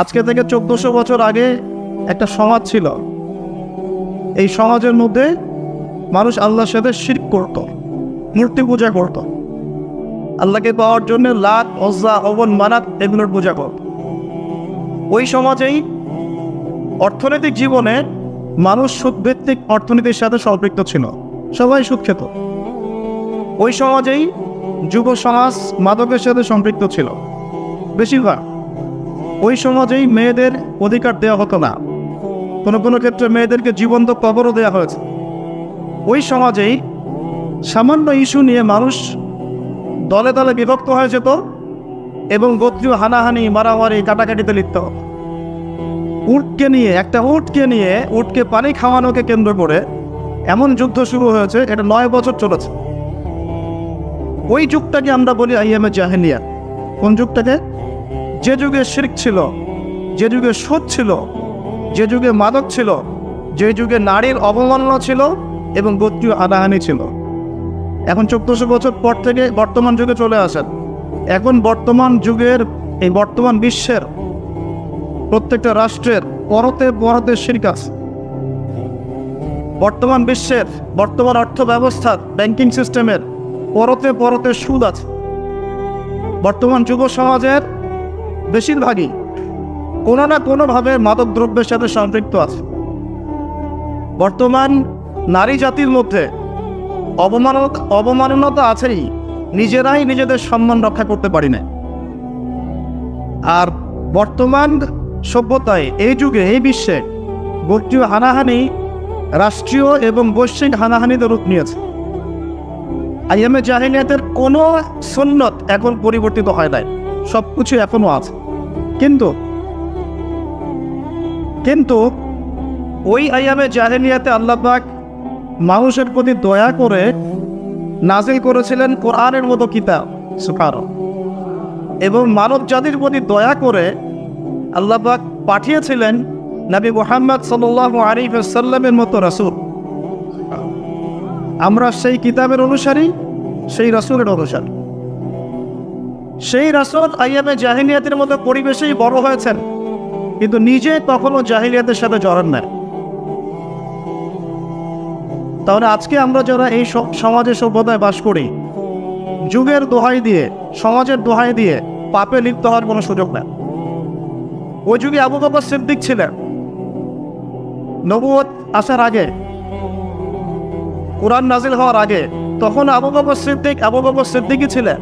আজকে থেকে 1400 বছর আগে একটা সমাজ ছিল। এই সমাজের মধ্যে মানুষ আল্লাহর সাথে শিরক করত, মূর্তি পূজা করত, আল্লাহকে পাওয়ার জন্য লাত, উজ্জা, হবল, মানাত এগুলোর পূজা করত। ওই সমাজেই অর্থনৈতিক জীবনে মানুষ সুদভিত্তিক অর্থনীতির সাথে সম্পৃক্ত ছিল, সবাই সুদ খেত। ওই সমাজেই যুব সমাজ মাদকের সাথে সম্পৃক্ত ছিল বেশিরভাগ। ওই সমাজেই মেয়েদের অধিকার দেওয়া হতো না, কোনো কোনো ক্ষেত্রে মেয়েদেরকে জীবন্ত কবরও দেওয়া হয়েছে। ওই সমাজেই সামান্য ইস্যু নিয়ে মানুষ দলে দলে বিভক্ত হয়ে যেত এবং গোত্রীয় হানাহানি, মারামারি, কাটাকাটিতে লিপ্ত হতো। উটকে পানি খাওয়ানোকে কেন্দ্র করে এমন যুদ্ধ শুরু হয়েছে, এটা 9 বছর চলেছে। ওই যুগটাকে আমরা বলি আইয়ামে জাহেলিয়া। কোন যুগটাকে? যে যুগে শিরক ছিল, যে যুগে সুদ ছিল, যে যুগে মাদক ছিল, যে যুগে নারীর অবমাননা ছিল এবং গোত্রীয় হানাহানি ছিল। এখন 1400 বছর পর থেকে বর্তমান যুগে চলে আসেন। এখন বর্তমান যুগের এই বর্তমান বিশ্বের প্রত্যেকটা রাষ্ট্রের পরতে পরতে শিরক আছে। বর্তমান বিশ্বের বর্তমান অর্থ ব্যবস্থার ব্যাংকিং সিস্টেমের পরতে পরতে সুদ আছে। বর্তমান যুব সমাজের বেশিরভাগই কোনো না কোনোভাবে মাদক দ্রব্যের সাথে সম্পৃক্ত আছে। বর্তমান নারী জাতির মধ্যে অবমাননা আছেই, নিজেরাই নিজেদের সম্মান রক্ষা করতে পারি না। আর বর্তমান সভ্যতায় এই যুগে এই বিশ্বে গোত্রীয় হানাহানি রাষ্ট্রীয় এবং বৈশ্বিক হানাহানিতে রূপ নিয়েছে। আইয়ামে জাহেলিয়াতের কোনো সুন্নত এখন পরিবর্তিত হয় নাই, সব কিছু এখনো আছে। কিন্তু ওই আইয়ামে জাহেলিয়াতে আল্লাহ পাক মানুষের প্রতি দয়া করে নাজিল করেছিলেন কোরআনের মতো কিতাব সুবহানাল্লাহ, এবং মানব জাতির প্রতি দয়া করে আল্লাহ পাক পাঠিয়েছিলেন নবী মুহাম্মদ সাল্লাল্লাহু আলাইহি ওয়াসাল্লামের মতো রাসূল। আমরা সেই কিতাবের অনুসারী, সেই রাসূলের অনুসারী। সেই রাসূল আইয়ামে জাহেলিয়াতের মতো পরিবেশেই বড় হয়েছেন, কিন্তু নিজে কখনো জাহেলিয়াতের সাথে জড়ান নাই। তাহলে আজকে আমরা যারা এই সমাজের সভ্যতায় বাস করি, যুগের দোহাই দিয়ে, সমাজের দোহাই দিয়ে পাপে লিপ্ত হওয়ার কোনো সুযোগ নেই। ওই যুগে আবু বকর সিদ্দিক ছিলেন, নবুয়ত আসার আগে, কোরআন নাজিল হওয়ার আগে। তখন আবু বকর সিদ্দিকই ছিলেন।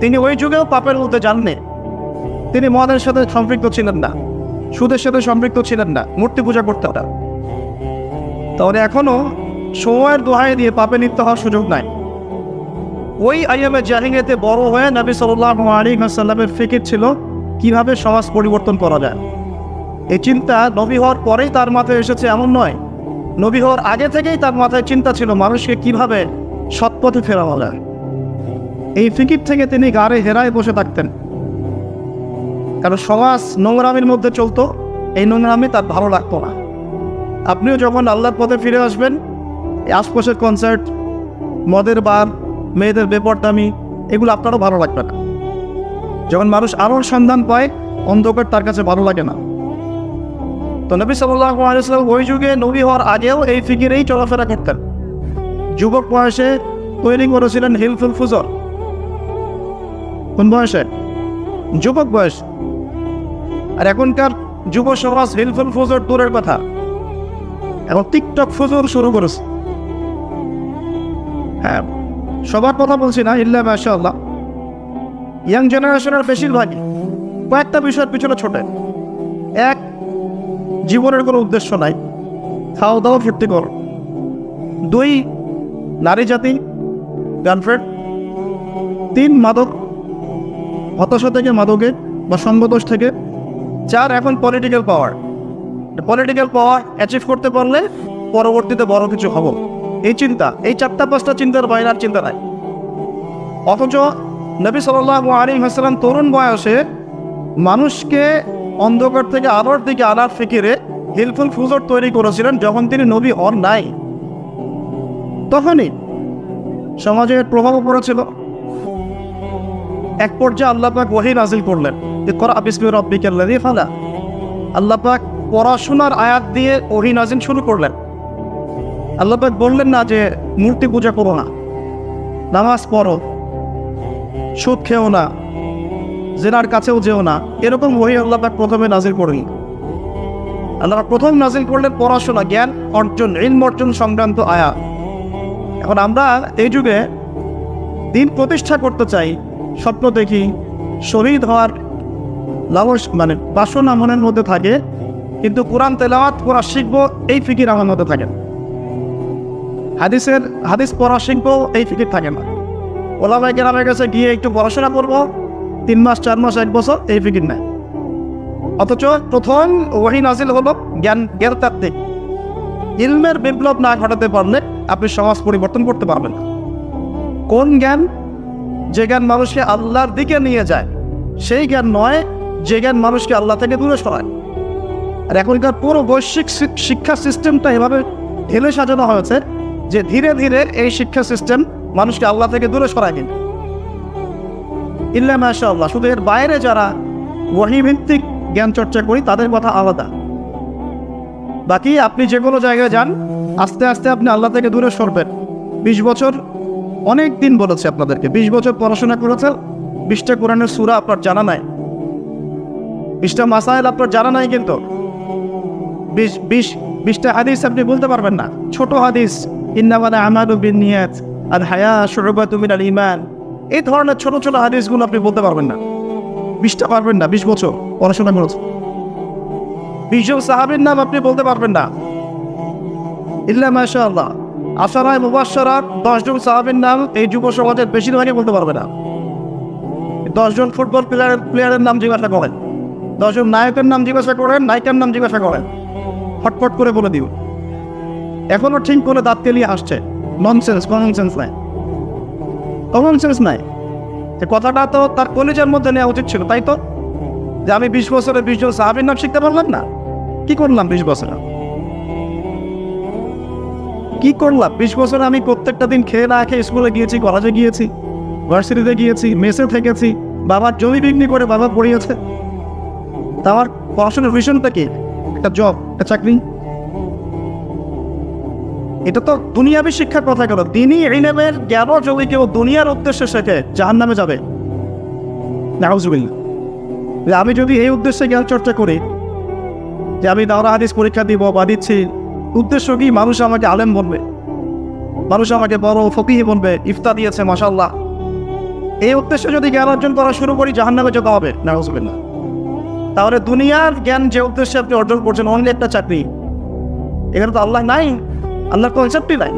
তিনি ওই যুগেও পাপের মধ্যে যাননি। তিনি মদের সাথে সম্পৃক্ত ছিলেন না, সুদের সাথে সম্পৃক্ত ছিলেন না, মূর্তি পূজা করতেন না। তাহলে এখনো সময়ের দোহাই দিয়ে পাপে লিপ্ত হওয়ার সুযোগ নাই। ওই আইয়ামে জাহিলিয়াতে বড় হয়ে নবী সাল্লাল্লাহু আলাইহি ওয়াসাল্লামের ফিকির ছিল কিভাবে সমাজ পরিবর্তন করা যায়। এই চিন্তা নবী হওয়ার পরেই তার মাথায় এসেছে এমন নয়, নবী হওয়ার আগে থেকেই তার মাথায় চিন্তা ছিল মানুষকে কিভাবে সৎপথে ফেরানো যায়। এই ফিকির থেকে তিনি গাড়ে হেরায় বসে থাকতেন, কারণ সমাজ নোংরামির মধ্যে চলতো, এই নোংরামি তার ভালো লাগতো না। আপনিও যখন আল্লাহর পথে ফিরে আসবেন, এই আশপাশের কনসার্ট, মদের বার, মেয়েদের বেপরদামি, এগুলো আপনারও ভালো লাগবে না। যখন মানুষ আলোর সন্ধান পায়, অন্ধকার তার কাছে ভালো লাগে না। তো নবী সাল্লাল্লাহু আলাইহি ওয়াসাল্লাম ওই যুগে নবী হওয়ার আগেও এই ফিকিরেই চলাফেরা করতেন। যুবক বয়সে তৈরি করেছিলেন হিলফুল ফুজর। কোন বয়সে? যুবক বয়স। আর এখনকার যুব সমাজ হিলফুল ফুজর দূরের কথা, এখন টিকটক ফুজুর শুরু করেছে। হ্যাঁ, সবার কথা বলছি না, ইল্লা মাশাআল্লাহ। ইয়াং জেনারেশনের বেশিরভাগই কয়েকটা বিষয়ের পিছনে ছোটে। এক, জীবনের কোনো উদ্দেশ্য নাই, খাওয়া দাওয়া ফুর্তি কর। 2, নারী জাতি, গার্লফ্রেন্ড। 3, মাদক, হতাশা থেকে মাদকে বা সঙ্গদোষ থেকে। 4, এখন পলিটিক্যাল পাওয়ার অ্যাচিভ করতে পারলে পরবর্তীতে বড় কিছু হব, এই চিন্তা। এই 4-5টা চিন্তার বাইরে আর চিন্তা নাই। অথচ নবী সাল্লাল্লাহু আলাইহি ওয়াসাল্লাম তরুণ বয়সে মানুষকে অন্ধকার থেকে আলোর দিকে আনার ফিকিরে হিলফুল ফুজর তৈরি করেছিলেন। যখন তিনি নবী হন নাই, তখনই সমাজের প্রভাবও পড়েছিল। এক পর্যায়ে আল্লাহ পাক ওহী নাজিল করলেন, ইকরা বিসমি রাব্বিকাল্লাযী খালাক। আল্লাহ পাক পড়াশোনার আয়াত দিয়ে ওহী নাজিল শুরু করলেন। আল্লাহ পাক বললেন না যে মূর্তি পূজা করো না, নামাজ পড়ো, সুদ খেও না, জিনার কাছেও যেও না, এরকম ওহী আল্লাহ পাক প্রথমে নাজিল করলেন। আল্লাহ প্রথম নাজিল করলেন পড়াশোনা, জ্ঞান অর্জন, ইলম অর্জন সংক্রান্ত আয়াত। এখন আমরা এই যুগে দিন প্রতিষ্ঠা করতে চাই, স্বপ্ন দেখি, শহীদ হওয়ার লালস বাসনা মনের মধ্যে থাকে, কিন্তু কোরআন তেলাওয়াত করা শিখবো এই ফিকির আমার মধ্যে থাকে না। হাদিস পড়া শিখবো এই ফিকির থাকে না। ওলামায়ে কেরামের কাছে গিয়ে একটু পড়াশোনা করবো, 3 মাস 4 মাস 1 বছর, এই ফিকির নাই। অথচ প্রথম ওহী নাজিল হলো জ্ঞান তাত্ত্বিক। ইলমের বিপ্লব না ঘটাতে পারলে আপনি সমাজ পরিবর্তন করতে পারবেন না। কোন জ্ঞান? যে জ্ঞান মানুষকে আল্লাহর দিকে নিয়ে যায়, সেই জ্ঞান নয় যে জ্ঞান মানুষকে আল্লাহ থেকে দূরে সরায়। আর এখনকার পুরো বৈশ্বিক শিক্ষা সিস্টেমটা এভাবে ঢেলে সাজানো হয়েছে যে ধীরে ধীরে এই শিক্ষা সিস্টেম মানুষকে আল্লাহ থেকে দূরে সরায়। কিন্তু ইল্লা মাশাআল্লাহ, শুধু এর বাইরে যারা ওহী ভিত্তিক জ্ঞান চর্চা করি তাদের কথা আলাদা। বাকি আপনি যে কোনো জায়গায় যান, আস্তে আস্তে আপনি আল্লাহ থেকে দূরে সরবেন। 20 বছর অনেক দিন বলেছে আপনাদেরকে, 20 বছর পড়াশোনা করেছেন, 20টা কোরআনের সূরা আপনার জানা নাই, 20টা মাসাইল আপনার জানা নাই, কিন্তু 20টা হাদিস আপনি বলতে পারবেন না। ছোট হাদিস, ইন্নামাল আমালু বিন্নিয়াত, আল হায়া শুউবাতুম মিনাল ঈমান, এই ধরনের ছোট ছোট হাদিসগুলো আপনি বলতে পারবেন না। 20টা পারবেন না, 20 বছর পড়াশোনা করেছেন। 20 জন সাহাবীর নাম আপনি বলতে পারবেন না। ইল্লা মাশাআল্লাহ, আশারায়ে মুবাশশারা 10 জন সাহাবীর নাম এই যুব সমাজের বেশিরভাগই বলতে পারবে না। 10 জন ফুটবল প্লেয়ারের নাম জিজ্ঞাসা করেন, 10 জন নায়কের নাম জিজ্ঞাসা করেন, নায়িকার নাম জিজ্ঞাসা করেন, ফটফট করে বলে দিও। এখনো ঠিক করে দাঁত কেলিয়ে আসছে। ননসেন্স, কমন সেন্স নাই, কমন সেন্স নাই। যে কথাটা তো তার কলেজের মধ্যে নেওয়া উচিত ছিল, তাই তো? যে আমি 20 বছরে 20 জন সাহাবীর নাম শিখতে পারলাম না, কি করলাম 20 বছরে? কি করলাম 20 বছরে? আমি প্রত্যেকটা দিন খেয়ে না খেয়ে স্কুলে গিয়েছি, কলেজে গিয়েছি, ভার্সিটিতে গিয়েছি, মেসে থেকেছি, বাবার জমি বিক্রি করে বাবা পড়িয়েছে। তা আমার পড়াশোনার ভিশনটা কি? একটা জব, একটা চাকরি। এটা তো দুনিয়াবী শিক্ষার কথা গেল। দিনই ইলমের জ্ঞানও যদি কেউ দুনিয়ার উদ্দেশ্যে শেখে, জাহান্নামে যাবে। নাউজুবিল্লাহ। আমি যদি এই উদ্দেশ্যে জ্ঞান চর্চা করি যে আমি দাওরা হাদিস পরীক্ষা দিব বা দিচ্ছি, উদ্দেশ্য কি? মানুষ আমাকে আলেম বলবে, মানুষ আমাকে বড় ফকিহ বলবে, ইফতা দিয়েছে মাশাআল্লাহ। এই উদ্দেশ্যে যদি জ্ঞান অর্জন করা শুরু করি, জাহান্নামে যেতে হবে। নাউজুবিল্লাহ। তাহলে দুনিয়ার জ্ঞান যে উদ্দেশ্যে আপনি অর্জন করছেন, অনলি একটা চাকরি, এখানে তো আল্লাহ নাই, আল্লাহর কনসেপ্টই নাই।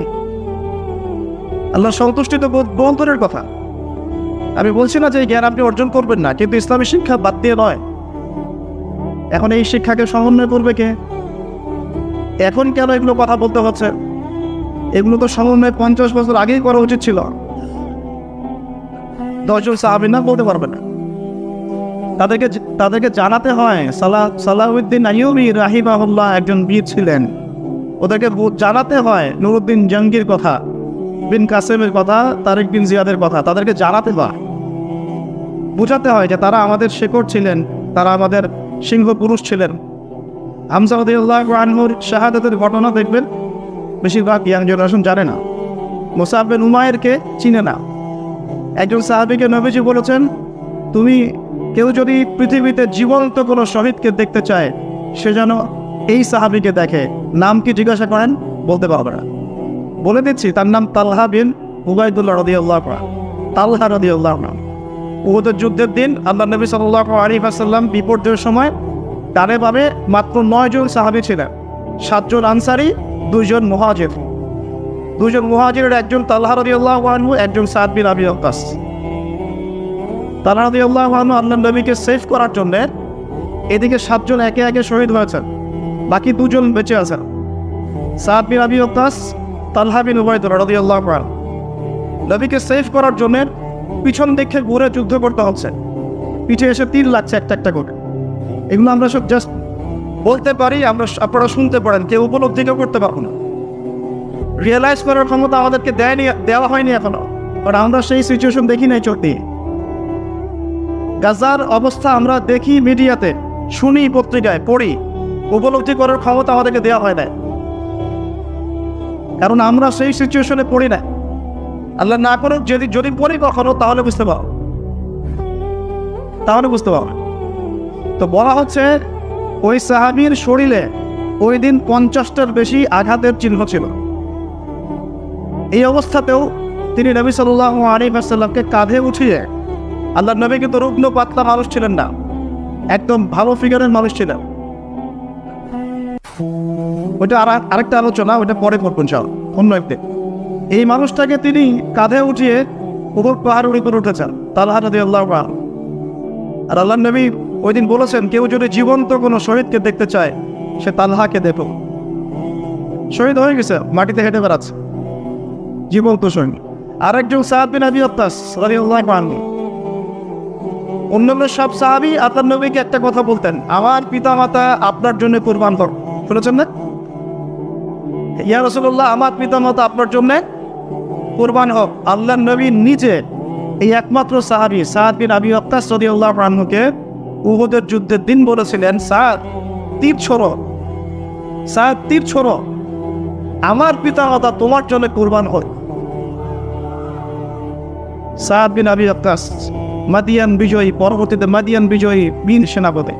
আল্লাহর সন্তুষ্টি তো বন্তরের কথা। আমি বলছি না যে এই জ্ঞান আপনি অর্জন করবেন না, কিন্তু ইসলামী শিক্ষা বাদ দিয়ে নয়। এখন এই শিক্ষাকে সমন্বয় করবে কে? এখন কেন এগুলো কথা বলতে হচ্ছে? এগুলো তো সমন্বয় 50 বছর আগেই করা উচিত ছিল। 10 জন সাহাবীর নাম বলতে পারবে না। তাদেরকে জানাতে হয়। সালাহুদ্দিন আইয়ুবী রাহিমাহুল্লাহ একজন বীর ছিলেন, ওদেরকে জানাতে হয় নুরুদ্দিন জঙ্গির কথা, বিন কাসেমের কথা, তারেক বিন জিয়াদের কথা। তাদেরকে জানাতে হয়, বুঝাতে হয় যে তারা আমাদের শেকড় ছিলেন, তারা আমাদের সিংহ পুরুষ ছিলেন। হামজা রাদিয়াল্লাহু আনহুর শাহাদাতের ঘটনা দেখবেন বেশিরভাগ ইয়াং জেনারেশন জানে না। মুসআব বিন উমাইরকে চিনে না। একজন সাহাবীকে নবীজি বলেছেন, কেউ যদি পৃথিবীতে জীবন্ত কোনো শহীদকে দেখতে চায়, সে যেন এই সাহাবীকে দেখে। নাম কি জিজ্ঞাসা করেন? বলতে পারবে না। বলে দিচ্ছি, তার নাম তালহা বিন উবাইদুল্লাহ রাদিয়াল্লাহু আনহু। তালহা রাদিয়াল্লাহু আনহু। উহুদের যুদ্ধের দিন আল্লাহ নবী সাল্লাল্লাহু আলাইহি ওয়াসাল্লাম বিপর্যয়ের সময় ডানে বামে মাত্র 9 জন সাহাবী ছিলেন। 7 জন আনসারী, 2 জন মুহাজির। 2 জন মুহাজিরের একজন তালহা রাদিয়াল্লাহু আনহু, একজন সাদ বিন আবি ওয়াক্কাস। তালহা রাদিয়াল্লাহু আনহু আল্লাহ নবীকে সেভ করার জন্য এদিকে 7 জন একে একে শহীদ হয়েছেন, বাকি 2 জন বেঁচে আছেন। সাদ বিন আবি ওয়াক্কাস, তালহা বিন উবাইদুল্লাহ রাদিয়াল্লাহু আনহু। নবীকে সেভ করার জন্য পিছন দিকে ঘুরে যুদ্ধ করতে হচ্ছে, পিঠে এসে তীর লাগছে একটা একটা করে। এগুলো আমরা সব জাস্ট বলতে পারি, আপনারা শুনতে পারেন, কেউ উপলব্ধি কেউ করতে পারবো না। রিয়েলাইজ করার ক্ষমতা আমাদেরকে দেওয়া হয়নি এখনো, বাট আমরা সেই সিচুয়েশন দেখি নাই চোখ দিয়ে। গাজার অবস্থা আমরা দেখি মিডিয়াতে, শুনি পত্রিকায়, পড়ি, উপলব্ধি করার ক্ষমতা আমাদেরকে দেওয়া হয় না, কারণ আমরা সেই সিচুয়েশনে পড়ি না। আল্লাহ না করুক যদি পড়ি কখনো, তাহলে বুঝতে পারো, তো বলা হচ্ছে ওই সাহাবীর শরীরে ওই দিন 50টার বেশি আঘাতের চিহ্ন ছিল। এই অবস্থাতেও তিনি নবী সাল্লাল্লাহু আলাইহি ওয়াসাল্লামকে কাঁধে উঠিয়ে, আল্লাহর নবী কিন্তু রুগ্ন পাতলা মানুষ ছিলেন না, একদম ভালো ফিগারের মানুষ ছিলেন। ওইটা আরেকটা আলোচনা, ওইটা পরে করবেন ইনশাআল্লাহ অন্য একদিন। এই মানুষটাকে তিনি কাঁধে উঠিয়ে উপর পাহাড়ের উপর উঠেছেন, তালহা রাদিয়াল্লাহু আনহু। আর আল্লাহর নবী ওই দিন বলেছেন, কেউ যদি জীবন্ত কোনো শহীদকে দেখতে চায়, সে তালহাকে দেখো। শহীদ হয়ে গেছে, মাটিতে হেঁটে বেড়াচ্ছে, জীবন্ত শহীদ। আরেকজন সাদ বিন আবি ওয়াক্কাস রাদিয়াল্লাহু আনহু। অন্যান্য সব সাহাবী আল্লাহর নবীকে একটা কথা বলতেন, আমার পিতামাতা আপনার জন্য কুরবান হোক। শুনেছেন না? ইয়া রাসূলুল্লাহ, আমার পিতামাতা আপনার জন্য কুরবান হোক। আল্লাহর নবী নিজে এই একমাত্র সাহাবী সাদ বিন আবি ওয়াক্কাস রাদিয়াল্লাহু আনহুকে উহুদের যুদ্ধের দিন বলেছিলেন, সাদ তীর ছোড়ো, সাদ তীর ছোড়ো, আমার পিতামাতা তোমার জন্য কুরবান হোক। সাদ বিন আবি ওয়াক্কাস মাদিয়ান বিজয়ী, পরবর্তীতে মাদিয়ান বিজয়ী বীর সেনাপতি।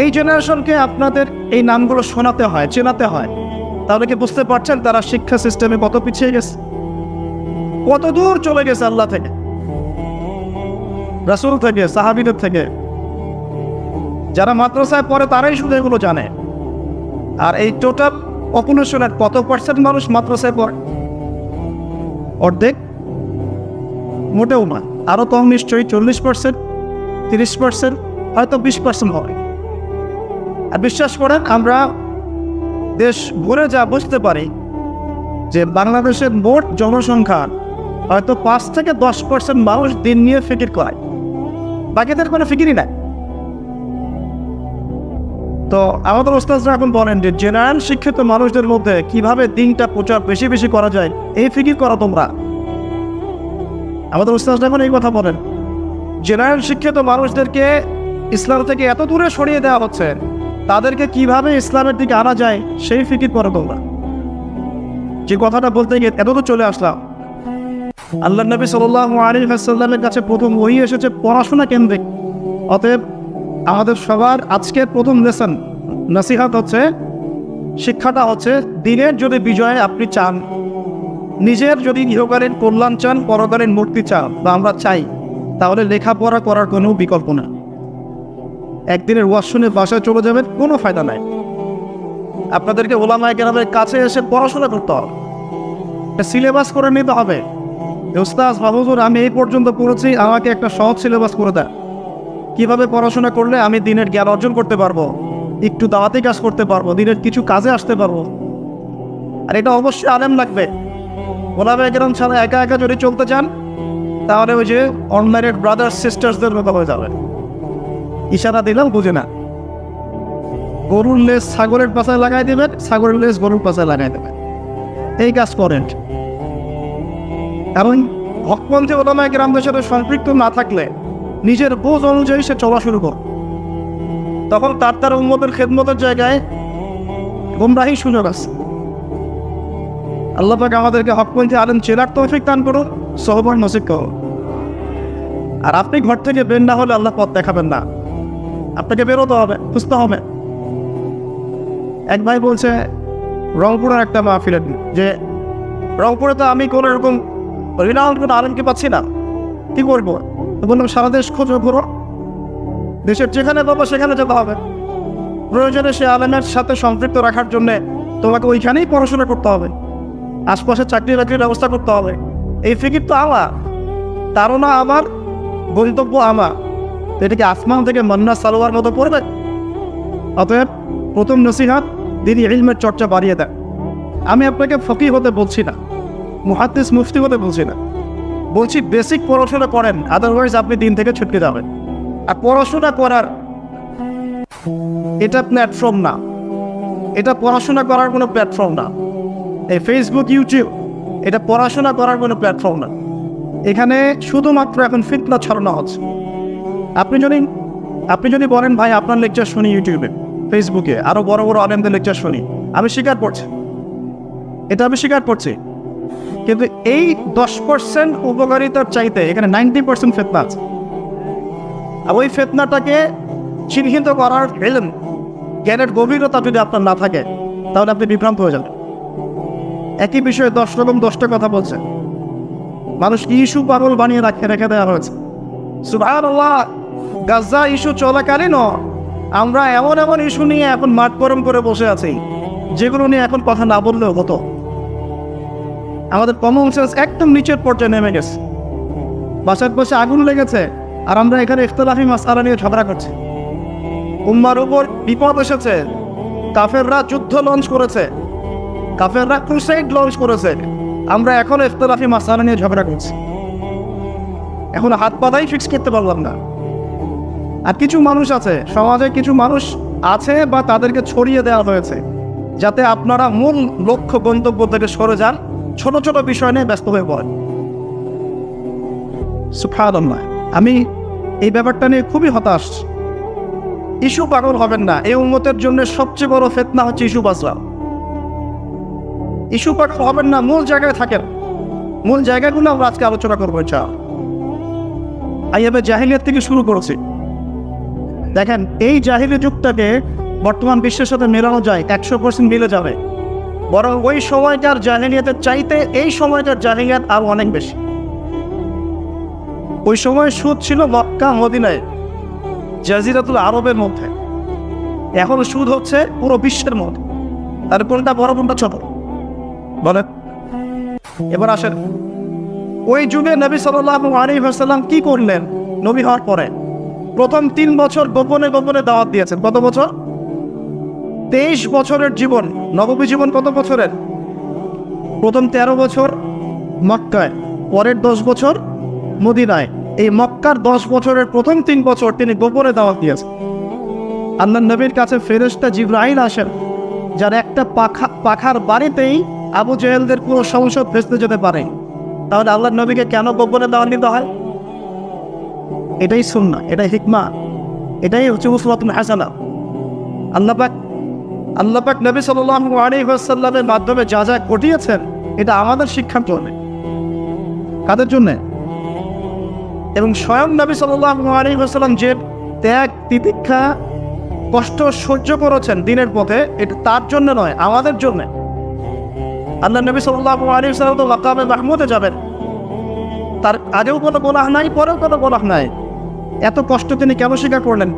এই জেনারেশনকে আপনাদের এই নামগুলো শোনাতে হয়, চেনাতে হয়, তাহলে কি বুঝতে পারছেন তারা শিক্ষা সিস্টেমে কত পিছিয়ে গেছে, কত দূর চলে গেছে আল্লাহ থেকে, রাসূল থেকে, সাহাবীদের থেকে। যারা মাদ্রাসায় পড়ে তারাই শুধু এগুলো জানে। আর এই টোটাল পপুলেশনের কত পার্সেন্ট মানুষ মাদ্রাসায় পড়ে? অর্ধেক, মোটেও না, আরো কম নিশ্চয়ই, 40%, 30%, হয়তো 20% হবে। আর বিশ্বাস করেন, আমরা দেশ ঘুরে যা বুঝতে পারি যে বাংলাদেশের মোট জনসংখ্যা হয়তো 5 থেকে 10% মানুষ দিন নিয়ে ফিকির করে, বাকিদের কোনো ফিকিরই নাই। তো আমাদের ওস্তাদরা এখন বলেন যে জেনারেল শিক্ষিত মানুষদের মধ্যে কিভাবে দিনটা প্রচার বেশি বেশি করা যায়, এই ফিকির করো তোমরা। আমাদের ওস্তাদরা এখন এই কথা বলেন, জেনারেল শিক্ষিত মানুষদেরকে ইসলাম থেকে এত দূরে সরিয়ে দেওয়া হচ্ছে, তাদেরকে কিভাবে ইসলামের দিকে আনা যায় সেই ফিকির করো তোমরা। যে কথাটা বলতে গিয়ে এত তো চলে আসলাম, আল্লাহর নবী সাল্লাল্লাহু আলাইহি ওয়াসাল্লামের কাছে প্রথম ওহী এসেছে পড়াশোনা কেন্দ্রিক। অতএব আমাদের সবার আজকের প্রথম লেসন, নসিহত হচ্ছে, শিক্ষাটা হচ্ছে, দিনের যদি বিজয় আপনি চান, নিজের যদি ইহকালীন কল্যাণ চান, পরকালীন মুক্তি চান, বা আমরা চাই, তাহলে লেখাপড়া করার কোনো বিকল্প না। একদিনের ওয়াজ শুনে বাসায় চলে যাবেন, কোনো ফায়দা নাই। আপনাদেরকে ওলামায়ে কেরামের কাছে এসে পড়াশোনা করতে হবে, সিলেবাস করে নিতে হবে। ওস্তাদ হুজুর, আমি এই পর্যন্ত পড়েছি, আমাকে একটা সহজ সিলেবাস করে দেয়, কিভাবে পড়াশোনা করলে আমি দিনের জ্ঞান অর্জন করতে পারবো, একটু দাওয়াতি কাজ করতে পারবো, দিনের কিছু কাজে আসতে পারবো। আর এটা অবশ্যই আলেম লাগবে। ওলামায়ে কেরাম ছাড়া একা একা যদি চলতে চান, তাহলে ওই যে অনলাইনের ব্রাদার সিস্টার্সদের মতো হয়ে যাবে। ইশারা দিলাম, বুঝে না। গরুর লেজ ছাগলের পাশায় লাগাই দেবেন, ছাগলের লেজ গরুর পাশায় লাগাই দেবেন, এই কাজ করেন। কারণ হকপন্থী ওলামায়ে কেরামদের সাথে সম্পৃক্ত না থাকলে নিজের বোঝ অনুযায়ী সে চলা শুরু করে, তখন তার উম্মতের খেদমতের জায়গায় গোমরাহি সুযোগ আছে। আল্লাহ পাক আমাদেরকে হকপন্থী আলেম চেনার তৌফিক দান করুন, সহবত নসিব করুন। আর আপনি ঘর থেকে বের না হলে আল্লাহ পথ দেখাবেন না, আপনাকে বেরোতে হবে, খুঁজতে হবে। এক ভাই বলছে রংপুরের একটা মাহফিলে যে রংপুরে তো আমি কোনো এরকম রিনাউন্ড কোনো আলেমকে পাচ্ছি না, কি করবো? বললাম, সারা দেশ খোঁজো, ঘুরো, দেশের যেখানে পাবো সেখানে যেতে হবে। প্রয়োজনে সে আলেমের সাথে সম্পৃক্ত রাখার জন্যে তোমাকে ওইখানেই পড়াশোনা করতে হবে, আশপাশে চাকরি বাকরির ব্যবস্থা করতে হবে। এই ফিকির তো আমার, তারও না আমার, গন্তব্য আমার। তো এটাকে আসমান থেকে মান্না সালোয়ার মতো পড়বে। অতএব প্রথম নসিহত, দিনই ইলমের চর্চা বাড়িয়ে দেয়। আমি আপনাকে ফকিহ হতে বলছি না, মুহাদ্দিস মুফতি হতে বলছি না, বলছি বেসিক পড়াশোনা করেন, আদারওয়াইজ আপনি দিন থেকে ছুটকে যাবেন। আর পড়াশোনা করার এটা প্ল্যাটফর্ম না, এটা পড়াশোনা করার কোনো প্ল্যাটফর্ম না। এই ফেসবুক, ইউটিউব, এটা পড়াশোনা করার কোনো প্ল্যাটফর্ম না। এখানে শুধুমাত্র এখন ফিতনা ছড়ানো হচ্ছে। আপনি যদি বলেন ভাই আপনার লেকচার শুনি ইউটিউবে, ফেসবুকে, আরও বড় বড় আলেমদের লেকচার শুনি, আমি স্বীকার করছি, এটা আমি স্বীকার করছি। কিন্তু এই 10% উপকারিতার চাইতে এখানে 90% ফিতনা আছে। আর ওই ফিতনাটাকে চিহ্নিত করার জ্ঞানের গভীরতা যদি আপনার না থাকে, তাহলে আপনি বিভ্রান্ত হয়ে যাবেন। একই বিষয়ে 10 রকম 10টা কথা বলছে, মানুষকে ইস্যু পাগল বানিয়ে রেখে দেওয়া হয়েছে। সুবহানাল্লাহ, গাজা ইস্যু চলাকালীনও আমরা এমন এমন ইস্যু নিয়ে এখন মাঠ গরম করে বসে আছি, যেগুলো নিয়ে এখন কথা না বললেও হতো। আমাদের কমন সেন্স একদম নিচের পর্যায়ে নেমে গেছে। বাসার পাশে আগুন লেগেছে আর আমরা এখানে ইখতিলাফি মাসআলা নিয়ে ঝগড়া করছি। উম্মার উপর বিপদ এসেছে, কাফেররা যুদ্ধ লঞ্চ করেছে, কাফেররা ক্রুসেড লঞ্চ করেছে, আমরা এখন ইখতিলাফি মাসআলা নিয়ে ঝগড়া করছি। এখন হাত পাতাই ফিক্স করতে পারলাম না। আর কিছু মানুষ আছে, সমাজে কিছু মানুষ আছে বা তাদেরকে ছড়িয়ে দেওয়া হয়েছে, যাতে আপনারা মূল লক্ষ্য গন্তব্য থেকে সরে যান, ছোট ছোট বিষয় নিয়ে ব্যস্ত হয়ে পড়েন। সুবহানাল্লাহ, আমি এই ব্যাপারটা নিয়ে খুবই হতাশ। ইস্যু পাগল হবেন না। এই উম্মতের জন্য সবচেয়ে বড় ফিতনা হচ্ছে ইস্যু বাজরা। ইস্যু পাগল হবেন না, মূল জায়গায় থাকেন। মূল জায়গাগুলো আমরা আজকে আলোচনা করবো। আইয়াবে জাহিলিয়াত থেকে শুরু করেছি। দেখেন, এই জাহিলি যুগটাকে বর্তমান বিশ্বের সাথে মেলানো যায়, 100% মিলে যাবে। বরং ওই সময়টার জাহিলিয়াতের চাইতে এই সময়টার জাহিলিয়াত আরো অনেক বেশি। ওই সময় সুদ ছিল মক্কা মদিনায়, জাজিরাতুল আরবের মধ্যে। এখন সুদ হচ্ছে পুরো বিশ্বের মধ্যে। তার কোনটা বড় কোনটা ছোট বলেন? এবার আসেন, ওই যুগে নবী সাল্লাল্লাহু আলাইহি ওয়াসাল্লাম কি করলেন? নবী হওয়ার পরে প্রথম 3 বছর গোপনে গোপনে দাওয়াত দিয়েছেন। কত বছর? 23 বছরের জীবন। নববী জীবন কত বছরের? প্রথম 13 বছর মক্কায়, পরের 10 বছর মদিনায়। এই মক্কার 10 বছরের প্রথম 3 বছর তিনি গোপনে দাওয়াত দিয়েছেন। আল্লাহর নবীর কাছে ফেরেশতা জিবরাইল আসেন, যার একটা পাখার বাড়িতেই আবু জেহেলদের পুরো সংসদ ভেস্তে যেতে পারে। তাহলে আল্লাহর নবীকে কেন গোপনে দাওয়াত দিতে হয়? এটাই সুন্নাহ, এটাই হিকমা, এটাই হচ্ছে উসওয়াতুন হাসানাহ। আল্লাহ পাক নবী সাল্লাল্লাহু আলাইহি ওয়াসাল্লামের মাধ্যমে যা যা ঘটিয়েছেন, এটা আমাদের শিক্ষার জন্য। কাদের জন্য? এবং স্বয়ং নবী সাল্লাল্লাহু আলাইহি ওয়াসাল্লাম যে ত্যাগ, তিতিক্ষা, কষ্ট সহ্য করেছেন দিনের পথে, এটা তার জন্য নয়, আমাদের জন্য। আল্লাহ নবী সাল্লাল্লাহু আলাইহি ওয়াসাল্লাম তো মাকামে মাহমুদে যাবেন, তার আগেও কোনো গুনাহ নাই, পরেও কোনো গুনাহ নাই। এত কষ্ট তিনি কেন স্বীকার করলেন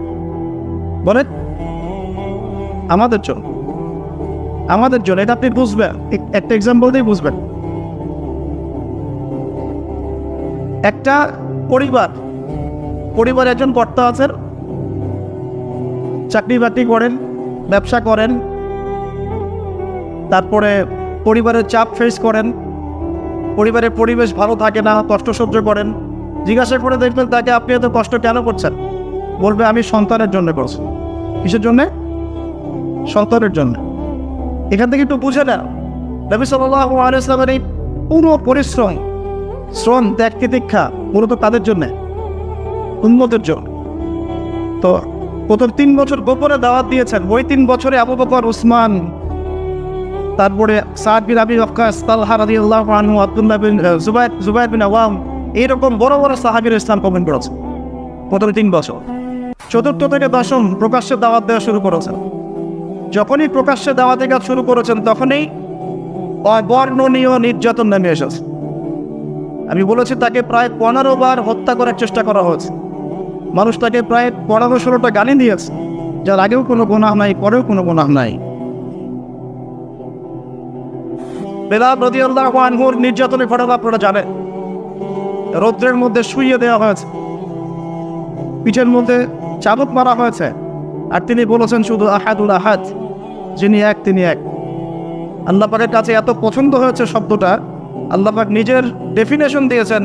বলেন? আমাদের জন্য, আমাদের জন্য। এটা আপনি বুঝবেন, একটা এক্সাম্পল দিয়ে বুঝবেন। একটা পরিবার একজন কর্তা আছেন, চাকরি বাকরি করেন, ব্যবসা করেন, তারপরে পরিবারের চাপ ফেস করেন, পরিবারের পরিবেশ ভালো থাকে না, কষ্ট সহ্য করেন। জিজ্ঞাসা করে দেখবেন তাকে, আপনি এত কষ্ট কেন করছেন? বলবে, আমি সন্তানের জন্য করছি। কিসের জন্যে? সন্তানের জন্য। এখান থেকে একটু বুঝে না, নবী সাল্লাল্লাহু আলাইহি ওয়াসাল্লামের এই পুরো পরিশ্রম, শ্রম, ত্যাগ, তিতিক্ষা মূলত তাদের জন্য, উম্মতের জন্য। তো প্রথম 3 বছর গোপনে দাওয়াত দিয়েছেন। ওই 3 বছরে আবু বকর, উসমান, তারপরে সাদ বিন আবি ওয়াক্কাস, তালহা রাদিয়াল্লাহু আনহু, আব্দুল্লাহ বিন জুবাইর বিন আওয়াম, এইরকম বড় বড় সাহাবীরা ইসলাম কবুল করেছে প্রথম 3 বছর। 4th থেকে 10ম প্রকাশ্যে দাওয়াত দেওয়া শুরু করেছেন। যখনই প্রকাশ্যে দাওয়াতে কাজ শুরু করেছেন, তখনই অবর্ণনীয় নির্যাতন নেমে এসেছে। আমি বলেছি, তাকে প্রায় 15 বার হত্যা করার চেষ্টা করা হয়েছে। মানুষ তাকে প্রায় 15-16টা গালি দিয়েছে, যার আগেও কোনো গুনাহ নাই, পরেও কোনো গুনাহ নাই। বেলাল রাদিয়াল্লাহু আনহুর নির্যাতনের ঘটনা আপনারা জানেন। রৌদ্রের মধ্যে শুইয়ে দেওয়া হয়েছে, পিঠের মধ্যে চাবুক মারা হয়েছে, আর তিনি বলেছেন শুধু আহাদুল আহাদ, যিনি এক তিনি এক। আল্লাহ পাকের কাছে এত পছন্দ হয়েছে শব্দটা, আল্লাহ পাক নিজের ডেফিনেশন দিয়েছেন,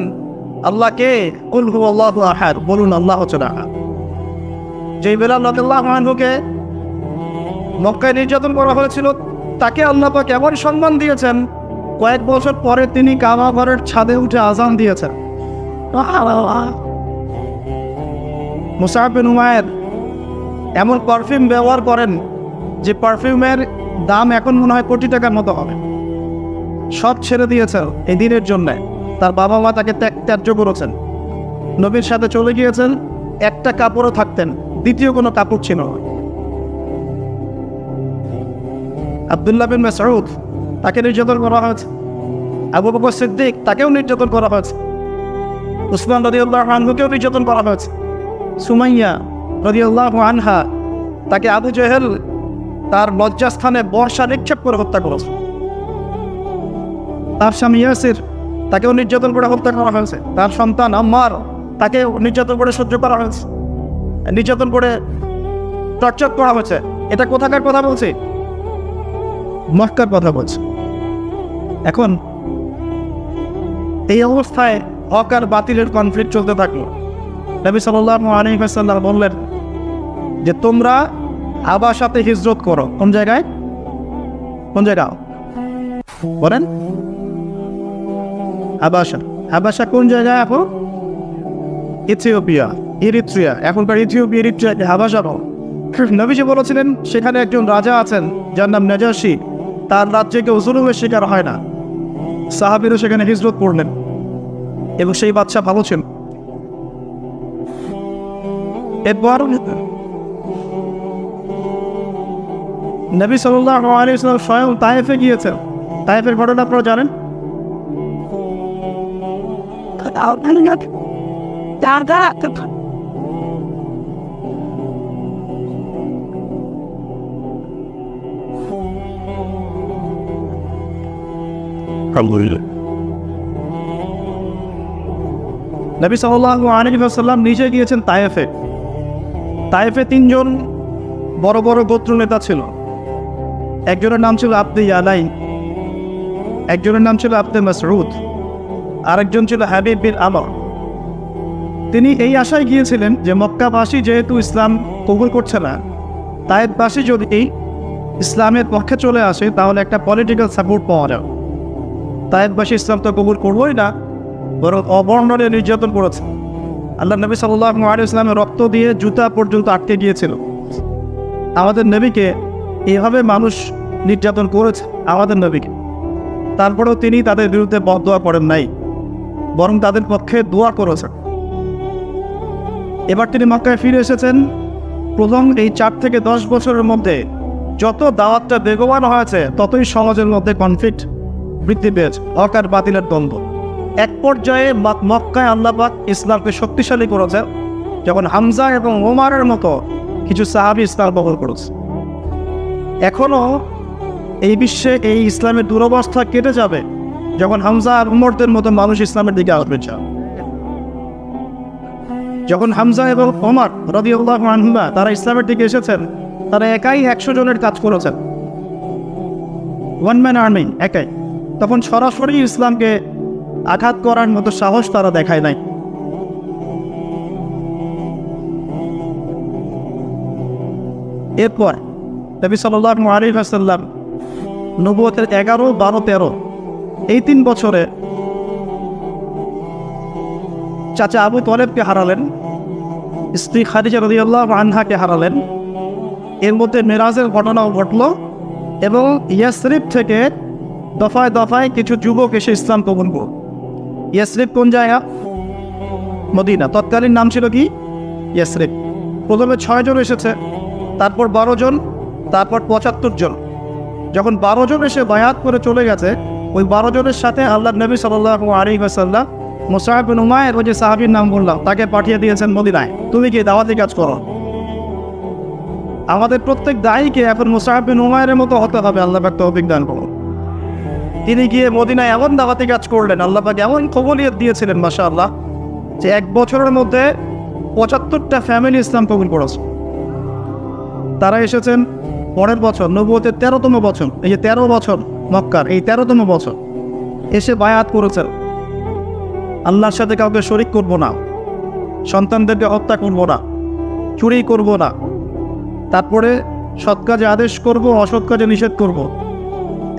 আল্লাহকে কুল হুয়াল্লাহু আহাদ, বলুন আল্লাহ হচ্ছেন আহাদ। যেই বেলাল রাদিয়াল্লাহু আনহুকে মক্কায় নির্যাতন করা হয়েছিল, তাকে আল্লাহ পাক এমন সম্মান দিয়েছেন, কয়েক বছর পরে তিনি কাবা ঘরের ছাদে উঠে আজান দিয়েছেন। মুসআব বিন উমাইর এমন পারফিউম ব্যবহার করেন যে পারফিউমের দাম এখন মনে হয় কোটি টাকার মতো হবে। সব ছেড়ে দিয়েছেন এই দিনের জন্য। তার বাবা মা তাকে ত্যায্য করেছেন, নবীর সাথে চলে গিয়েছেন, একটা কাপড়ও থাকতেন, দ্বিতীয় কোনো কাপড় ছিল না। আব্দুল্লাহ বিন মাসউদ তাকে নির্যাতন করা হয়েছে, আবু বকর সিদ্দিক তাকেও নির্যাতন করা হয়েছে, উসমান রাদিয়াল্লাহু আনহুকেও নির্যাতন করা হয়েছে, সুমাইয়া রাদিয়াল্লাহু আনহা তাকে আবু জেহেল তার লজ্জাস্থানে বর্ষা নিক্ষেপ করে হত্যা করেছে। তার স্বামী ইয়াসির তাকেও নির্যাতন করে হত্যা করা হয়েছে। তার সন্তান আম্মার তাকে নির্যাতন করে সহ্য করা হয়েছে, নির্যাতন করে টর্চার করা হয়েছে। এটা কোথাকার কথা বলছি? মক্কার কথা বলছে। এখন এই অবস্থায় হক আর বাতিলের কনফ্লিক্ট চলতে থাকলো। নবী সাল্লাল্লাহু আলাইহি ওয়াসাল্লাম বললেন যে তোমরা হাবাশাতে হিজরত করো। কোন জায়গায়? কোন জায়গা বলেন? হাবাশা। হাবাশা কোন জায়গায়? এখন ইথিওপিয়া, ইরিত্রিয়া। এখনকার ইথিওপিয়া, ইরিত্রিয়া হাবাশা পাও। নবীজি বলেছিলেন সেখানে একজন রাজা আছেন যার নাম নাজাশী, তার রাজ্যে কেউ জুলুমের শিকার হয় না। সাহাবীরা সেখানে হিজরত করলেন এবং সেই বাদশা ভালো ছিল। এরপর নবী সাল্লাল্লাহু আলাইহি ওয়াসাল্লাম স্বয়ং তায়েফে গিয়েছেন। তায়েফের ঘটনা আপনারা জানেন। নবী সাল্লাল্লাহু আলাইহি ওয়াসাল্লাম নিজে গিয়েছেন তায়েফে। তায়েফে তিনজন বড় বড় গোত্র নেতা ছিল। একজনের নাম ছিল আব্দে ইয়ালাই, একজনের নাম ছিল আব্দে মাসউদ, আরেকজন ছিল হাবিব বিন আমর। তিনি এই আশায় গিয়েছিলেন যে মক্কাবাসী যেহেতু ইসলাম কবুল করছে না, তায়েফবাসী যদি ইসলামের পক্ষে চলে আসে তাহলে একটা পলিটিক্যাল সাপোর্ট পাওয়া যাবে। তায়েফবাসী ইসলাম তো কবুল করবোই না, বরং অবর্ণনীয় নির্যাতন করেছে। আল্লাহ নবী সাল্লাল্লাহু আলাইহি ওয়াসাল্লামের রক্ত দিয়ে জুতা পর্যন্ত আটকে গিয়েছিল। আমাদের নবীকে এভাবে মানুষ নির্যাতন করেছে, আমাদের নবীকে। তারপরেও তিনি তাদের বিরুদ্ধে বদদোয়া করেন নাই, বরং তাদের পক্ষে দোয়া করেছেন। এবার তিনি মক্কায় ফিরে এসেছেন। প্রথম এই 4 থেকে 10 বছরের মধ্যে যত দাওয়াতটা বেগবান হয়েছে, ততই সমাজের মধ্যে কনফ্লিক্ট বৃদ্ধি পেয়েছে, হক আর বাতিলের দ্বন্দ্ব। এক পর্যায়ে মক্কায় আল্লাহ পাক ইসলামকে শক্তিশালী করেছেন যখন হামজা এবং ওমরের মতো কিছু সাহাবী ইসলাম গ্রহণ করেছে। এখনো এই বিশ্বে এই ইসলামের দুরবস্থা কেটে যাবে যখন হামজা আর উমরদের মতো মানুষ ইসলামের দিকে আসবে। যখন হামজা এবং ওমর রাদিয়াল্লাহু আনহুমা তারা ইসলামের দিকে এসেছেন, তারা একাই 100 জনের কাজ করেছেন, ওয়ান ম্যান আর্মি একাই। তখন সরাসরি ইসলামকে আঘাত করার মতো সাহস তারা দেখায় নাই। এরপর নবী সাল্লাল্লাহু আলাইহি ওয়াসাল্লাম নবুয়তের 11, 12, 13 এই 3 বছরে চাচা আবু তালেবকে হারালেন, স্ত্রী খাদিজা রাদিয়াল্লাহু আনহাকে হারালেন। এর মধ্যে মেরাজের ঘটনাও ঘটল এবং ইয়াসরিব থেকে দফায় দফায় কিছু যুবক এসে ইসলাম কবুল করল। ইয়াসরিব কোন জায়গা? মদিনা। তৎকালীন নাম ছিল কি? ইয়াসরিব। প্রথমে 6 জন এসেছে, তারপর 12 জন, তারপর 75 জন। যখন 12 জন এসে বায়াত করে চলে গেছে, ওই 12 জনের সাথে আল্লাহ নবী সাল্লাল্লাহু আলাইহি ওয়াসাল্লাম মুসআব বিন উমাইর, ওই যে সাহাবীর নাম বললাম, তাকে পাঠিয়ে দিয়েছেন মদিনায়, তুমি কি দাওয়াতি কাজ করো। আমাদের প্রত্যেক দায়ীকে এখন মুসআব বিন উমাইরের মতো হতে হবে। আল্লাহ পাক তৌফিক দান করুন। তিনি গিয়ে মদিনায় এমন দাওয়াতি কাজ করলেন, আল্লাহ পাক এমন কবুলিয়ত দিয়েছিলেন মাশাআল্লাহ, যে 1 বছরের মধ্যে 75টা ফ্যামিলি ইসলাম কবুল করেছে। তারা এসেছেন পরের বছর, নবুয়তের 13তম বছর। এই যে 13 বছর মক্কার, এই 13তম বছর এসে বায়াত করেছেন, আল্লাহর সাথে কাউকে শরীক করব না, সন্তানদেরকে হত্যা করব না, চুরি করব না, তারপরে সৎ কাজে আদেশ করব, অসৎ কাজে নিষেধ করব,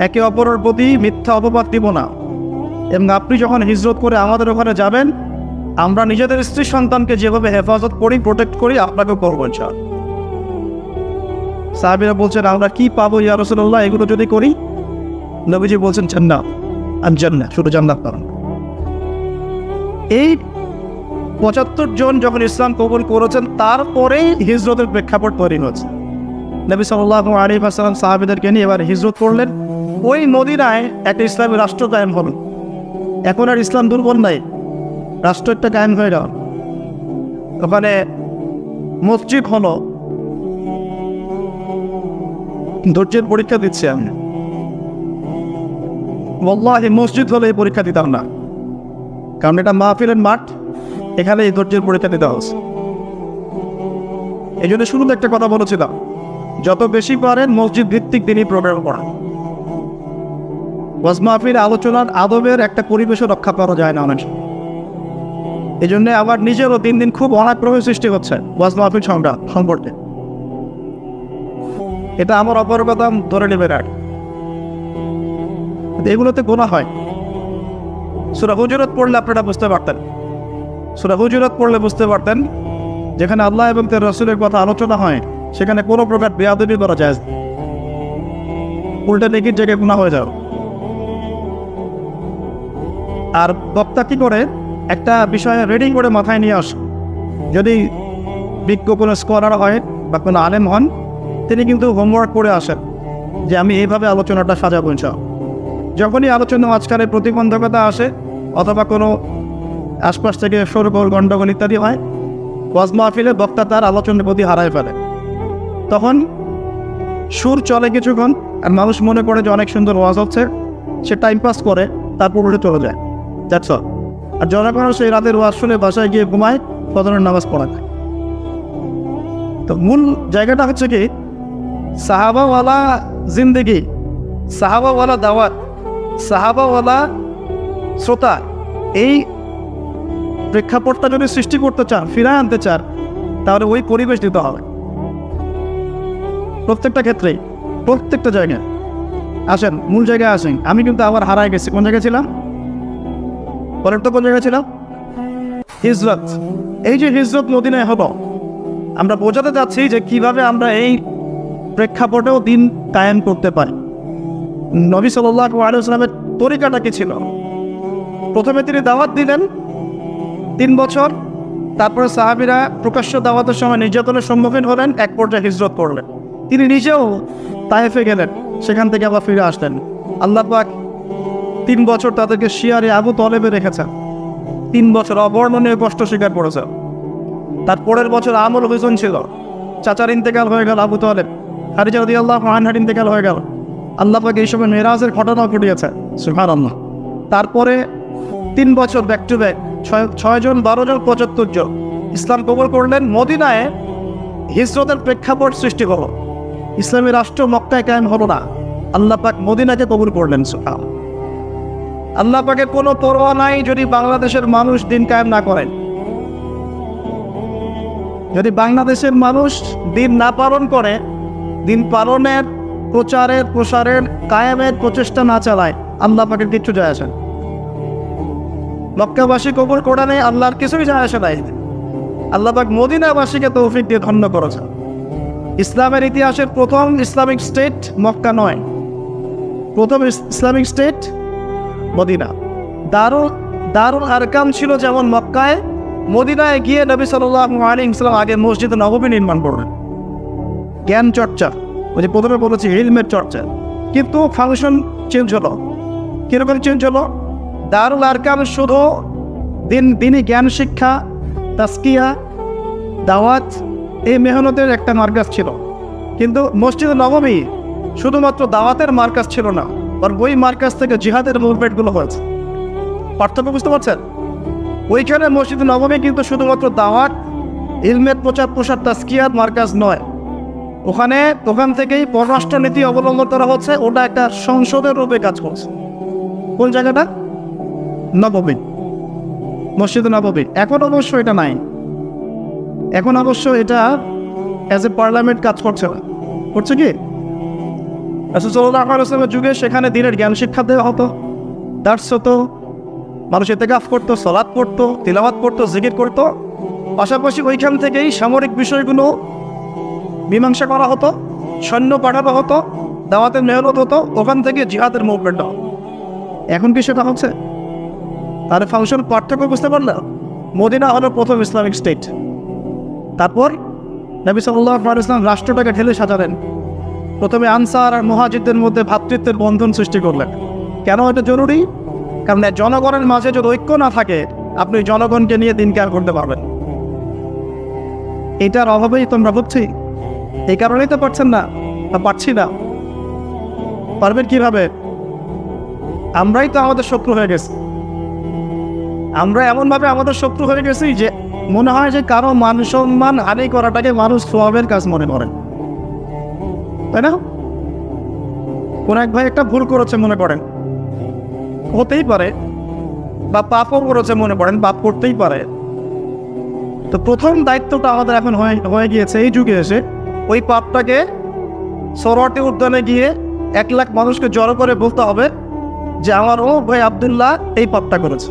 একে অপরের প্রতি মিথ্যা অপবাদ দিব না। এবং আপনি যখন হিজরত করে আমাদের ওখানে যাবেন, আমরা নিজেদের স্ত্রী সন্তানকে যেভাবে হেফাজত করি, প্রোটেক্ট করি, আপনাকেও করবো ইনশাআল্লাহ। সাহাবীরা বলছেন, আমরা কি পাবো ইয়া রাসূলুল্লাহ এগুলো যদি করি? নবীজি বলছেন, জান্নাত আর জান্নাত, শুধু জান্নাত পাবেন। এই ৭৫ জন যখন ইসলাম কবুল করেছেন, তারপরেই হিজরতের প্রেক্ষাপট তৈরি হয়েছে। নবী সাল্লাল্লাহু আলাইহি ওয়াসাল্লাম সাহাবীদেরকে নিয়ে এবার হিজরত করলেন। ওই মদিনায় একটা ইসলামী রাষ্ট্র কায়েম হল। এখন আর ইসলাম দুর্বল নাই, রাষ্ট্র একটা কায়েম হয়ে গেল। ওখানে মসজিদ হলো। ধৈর্যের পরীক্ষা দিচ্ছি আমি, ওয়াল্লাহি মসজিদ হলে এই পরীক্ষা দিতাম না, কারণ এটা মাহফিলের মাঠ, এখানে এই ধৈর্যের পরীক্ষা দিতে হচ্ছে। এই জন্য শুরুতে একটা কথা বলেছিলাম, যত বেশি পারেন মসজিদ ভিত্তিক দিনই প্রোগ্রাম করা। ওয়াজ মাহফিল আলোচনার আদবের একটা পরিবেশও রক্ষা করা যায় না অনেক। এই জন্য আমার নিজেরও দিন দিন খুব অনাগ্রহ সৃষ্টি হচ্ছে ওয়াজ মাহফিল সম্পর্কে। এটা আমার অপরকতা ধরে নেবে না, এগুলোতে গোনা হয়। সূরা হুজুরাত পড়লে আপনারা বুঝতে পারতেন, সূরা হুজুরাত পড়লে বুঝতে পারতেন, যেখানে আল্লাহ এবং তার রাসূলের কথা আলোচনা হয়, সেখানে কোনো প্রকার বেয়াদবি করা যায় না, উল্টা নেকির জায়গায় গুনাহ হয়ে যাও। আর বক্তা কি করে, একটা বিষয়ে রিডিং করে মাথায় নিয়ে আস। যদি বিজ্ঞ কোনো স্কলার হয় বা কোনো আলেম হন, তিনি কিন্তু হোমওয়ার্ক করে আসেন যে আমি এইভাবে আলোচনাটা সাজাবো ইনশাআল্লাহ। যখনই আলোচনা মাঝখানে প্রতিবন্ধকতা আসে অথবা কোনো আশপাশ থেকে শোরগোল, গণ্ডগোল ইত্যাদি হয়, ওয়াজ মাহফিলে বক্তা তার আলোচনার প্রতি হারায় ফেলে। তখন সুর চলে কিছুক্ষণ, আর মানুষ মনে করে যে অনেক সুন্দর ওয়াজ হচ্ছে, সে টাইম পাস করে, তারপর উঠে চলে যায়, দ্যাটস অল। আর জনগণ সেই রাতের ওয়াজ শুনে বাসায় গিয়ে ঘুমায়, ফজরের নামাজ পড়া যায়। তো মূল জায়গাটা হচ্ছে কি, সাহাবাওয়ালা জিন্দেগি, সাহাবাওয়ালা দাওয়াত, সাহাবাওয়ালা শ্রোতা, এই প্রেক্ষাপটটা যদি সৃষ্টি করতে চান, ফিরায় আনতে চান, তাহলে ওই পরিবেশ দিতে হবে প্রত্যেকটা ক্ষেত্রেই, প্রত্যেকটা জায়গায়। আসেন, মূল জায়গায় আসেন। আমি কিন্তু আবার হারায় গেছি। কোন জায়গায় ছিলাম বলেন তো? কোন জায়গায় ছিলাম? হিজরত। এই যে হিজরত মদিনায় হলো, আমরা বোঝাতে যাচ্ছি যে কিভাবে আমরা এই প্রেক্ষাপটেও দিন কায়েম করতে পারি। নবী সাল্লাল্লাহু আলাইহি ওয়াসাল্লামের তরিকাটা কি ছিল? প্রথমে তিনি দাওয়াত দিলেন 3 বছর, তারপরে সাহাবীরা প্রকাশ্য দাওয়াতের সময় নির্যাতনের সম্মুখীন হলেন, এক পর্যায়ে হিজরত করলেন। তিনি নিজেও তায়েফে গেলেন, সেখান থেকে আবার ফিরে আসলেন। আল্লাহ পাক 3 বছর তাদেরকে শিয়ারে আবু তলেবে রেখেছেন। 3 বছর অবর্ণনীয় কষ্ট স্বীকার করেছেন। তার পরের বছর আমল হুজুন ছিল, চাচার ইন্তেকাল হয়ে গেল, আবু তলেব, খাদিজা রাদিয়াল্লাহু আনহার ইন্তেকাল হয়ে গেল। আল্লাহ পাক এই সময় মেরাজের ঘটনাও ঘটিয়েছে, সুবহানাল্লাহ। তারপরে 3 বছর ব্যাক টু ব্যাক 6 জন 12 জন 75 জন ইসলাম কবুল করলেন। মদিনায় হিজরতের প্রেক্ষাপট সৃষ্টি হলো, ইসলামী রাষ্ট্র মক্কায় কায়েম হলো না, আল্লাহ পাক মদিনাকে কবুল করলেন। সুবহানাল্লাহ। আল্লাহ পাকের কোনো পরোয়া নাই যদি বাংলাদেশের মানুষ দিন কায়েম না করেন, যদি বাংলাদেশের মানুষ দিন না পালন করে, দিন পালনের, প্রচারের, প্রসারের, কায়েমের প্রচেষ্টা না চালায়, আল্লাহ পাকের কিচ্ছু যায় আসে না। মক্কাবাসী কবুল করে নেই, আল্লাহর কিছুই যায় আসে নাই। আল্লাহ পাক মদিনাবাসীকে তৌফিক দিয়ে ধন্য করেছেন। ইসলামের ইতিহাসের প্রথম ইসলামিক স্টেট মক্কা নয়, প্রথম ইসলামিক স্টেট মদিনা। দারুল আরকাম ছিল যেমন মক্কায়, মদিনায় গিয়ে নবী সাল্লাল্লাহু আলাইহি ওয়াসাল্লাম আগে মসজিদ নববী নির্মাণ করলেন। জ্ঞান চর্চা, ওই যে প্রথমে বলেছি ইলমের চর্চা, কিন্তু ফাংশন চেঞ্জ হলো। কীরকম চেঞ্জ হলো? দারুল আরকাম শুধু দিনই জ্ঞান শিক্ষা, তাসকিয়া, দাওয়াত, এই মেহনতের একটা মার্কাজ ছিল, কিন্তু মসজিদ নববী শুধুমাত্র দাওয়াতের মার্কাজ ছিল না, বরং ওই মার্কাজ থেকে জিহাদের মুভমেন্টগুলো হয়েছে। পার্থক্য বুঝতে পারছেন? ওইখানে মসজিদ নববী কিন্তু শুধুমাত্র দাওয়াত, ইলমের প্রচার প্রসার, তাসকিয়াত মার্কাজ নয়। ওখান থেকেই পররাষ্ট্র নীতি অবলম্বন করা হচ্ছে, ওটা একটা সংসদের রূপে কাজ করছে। কোন জায়গাটা? নববী, মসজিদ নববী। এখন অবশ্য এটা নাই, এখন অবশ্য এটা অ্যাজ এ পার্লামেন্ট কাজ করছে না। করছে কি? রাসূল সাল্লাল্লাহু আলাইহি ওয়াসাল্লামের যুগে সেখানে দিনের জ্ঞান শিক্ষা দেওয়া হতো, দার্স হতো, মানুষ ইতিকাফ করতো, সালাত পড়তো, তিলাওয়াত করতো, জিকির করতো। পাশাপাশি ওইখান থেকেই সামরিক বিষয়গুলো মীমাংসা করা হতো, সৈন্য পাঠানো হতো, দাওয়াতের মেহনত হতো, ওখান থেকে জিহাদের মুভমেন্ট হতো। এখন কি সেটা হচ্ছে? তার ফাংশন পার্থক্য বুঝতে পারলাম। মদিনা হলো প্রথম ইসলামিক স্টেট। তারপর নবী সাল্লাল্লাহু আলাইহি ওয়াসাল্লাম রাষ্ট্রটাকে ঢেলে সাজালেন। প্রথমে আনসার আর মুহাজিরদের মধ্যে ভ্রাতৃত্বের বন্ধন সৃষ্টি করলেন। কেন এটা জরুরি? কারণ জনগণের মাঝে যদি ঐক্য না থাকে, আপনি জনগণকে নিয়ে দিন কার করতে পারবেন। এটার অভাবেই তোমরা বুঝছি, এই কারণেই তো পারছেন না বা পারছি না। পারবেন কিভাবে? আমরাই তো আমাদের শত্রু হয়ে গেছি। আমরা এমনভাবে আমাদের শত্রু হয়ে গেছি যে মনে হয় যে কারো মান সম্মান হানি করাটাকে মানুষ সওয়াবের কাজ মনে করেন, তাই না? কোন এক ভাই একটা ভুল করেছে মনে করেন, হতেই পারে, বা পাপও করেছে মনে করেন, পাপ করতেই পারে। তো প্রথম দায়িত্বটা আমাদের এখন হয়ে গিয়েছে এই যুগে এসে, ওই পাপটাকে সোহরাওয়ার্দী উদ্যানে গিয়ে 1 লাখ মানুষকে জড়ো করে বলতে হবে যে আমার ও ভাই আব্দুল্লাহ এই পাপটা করেছে।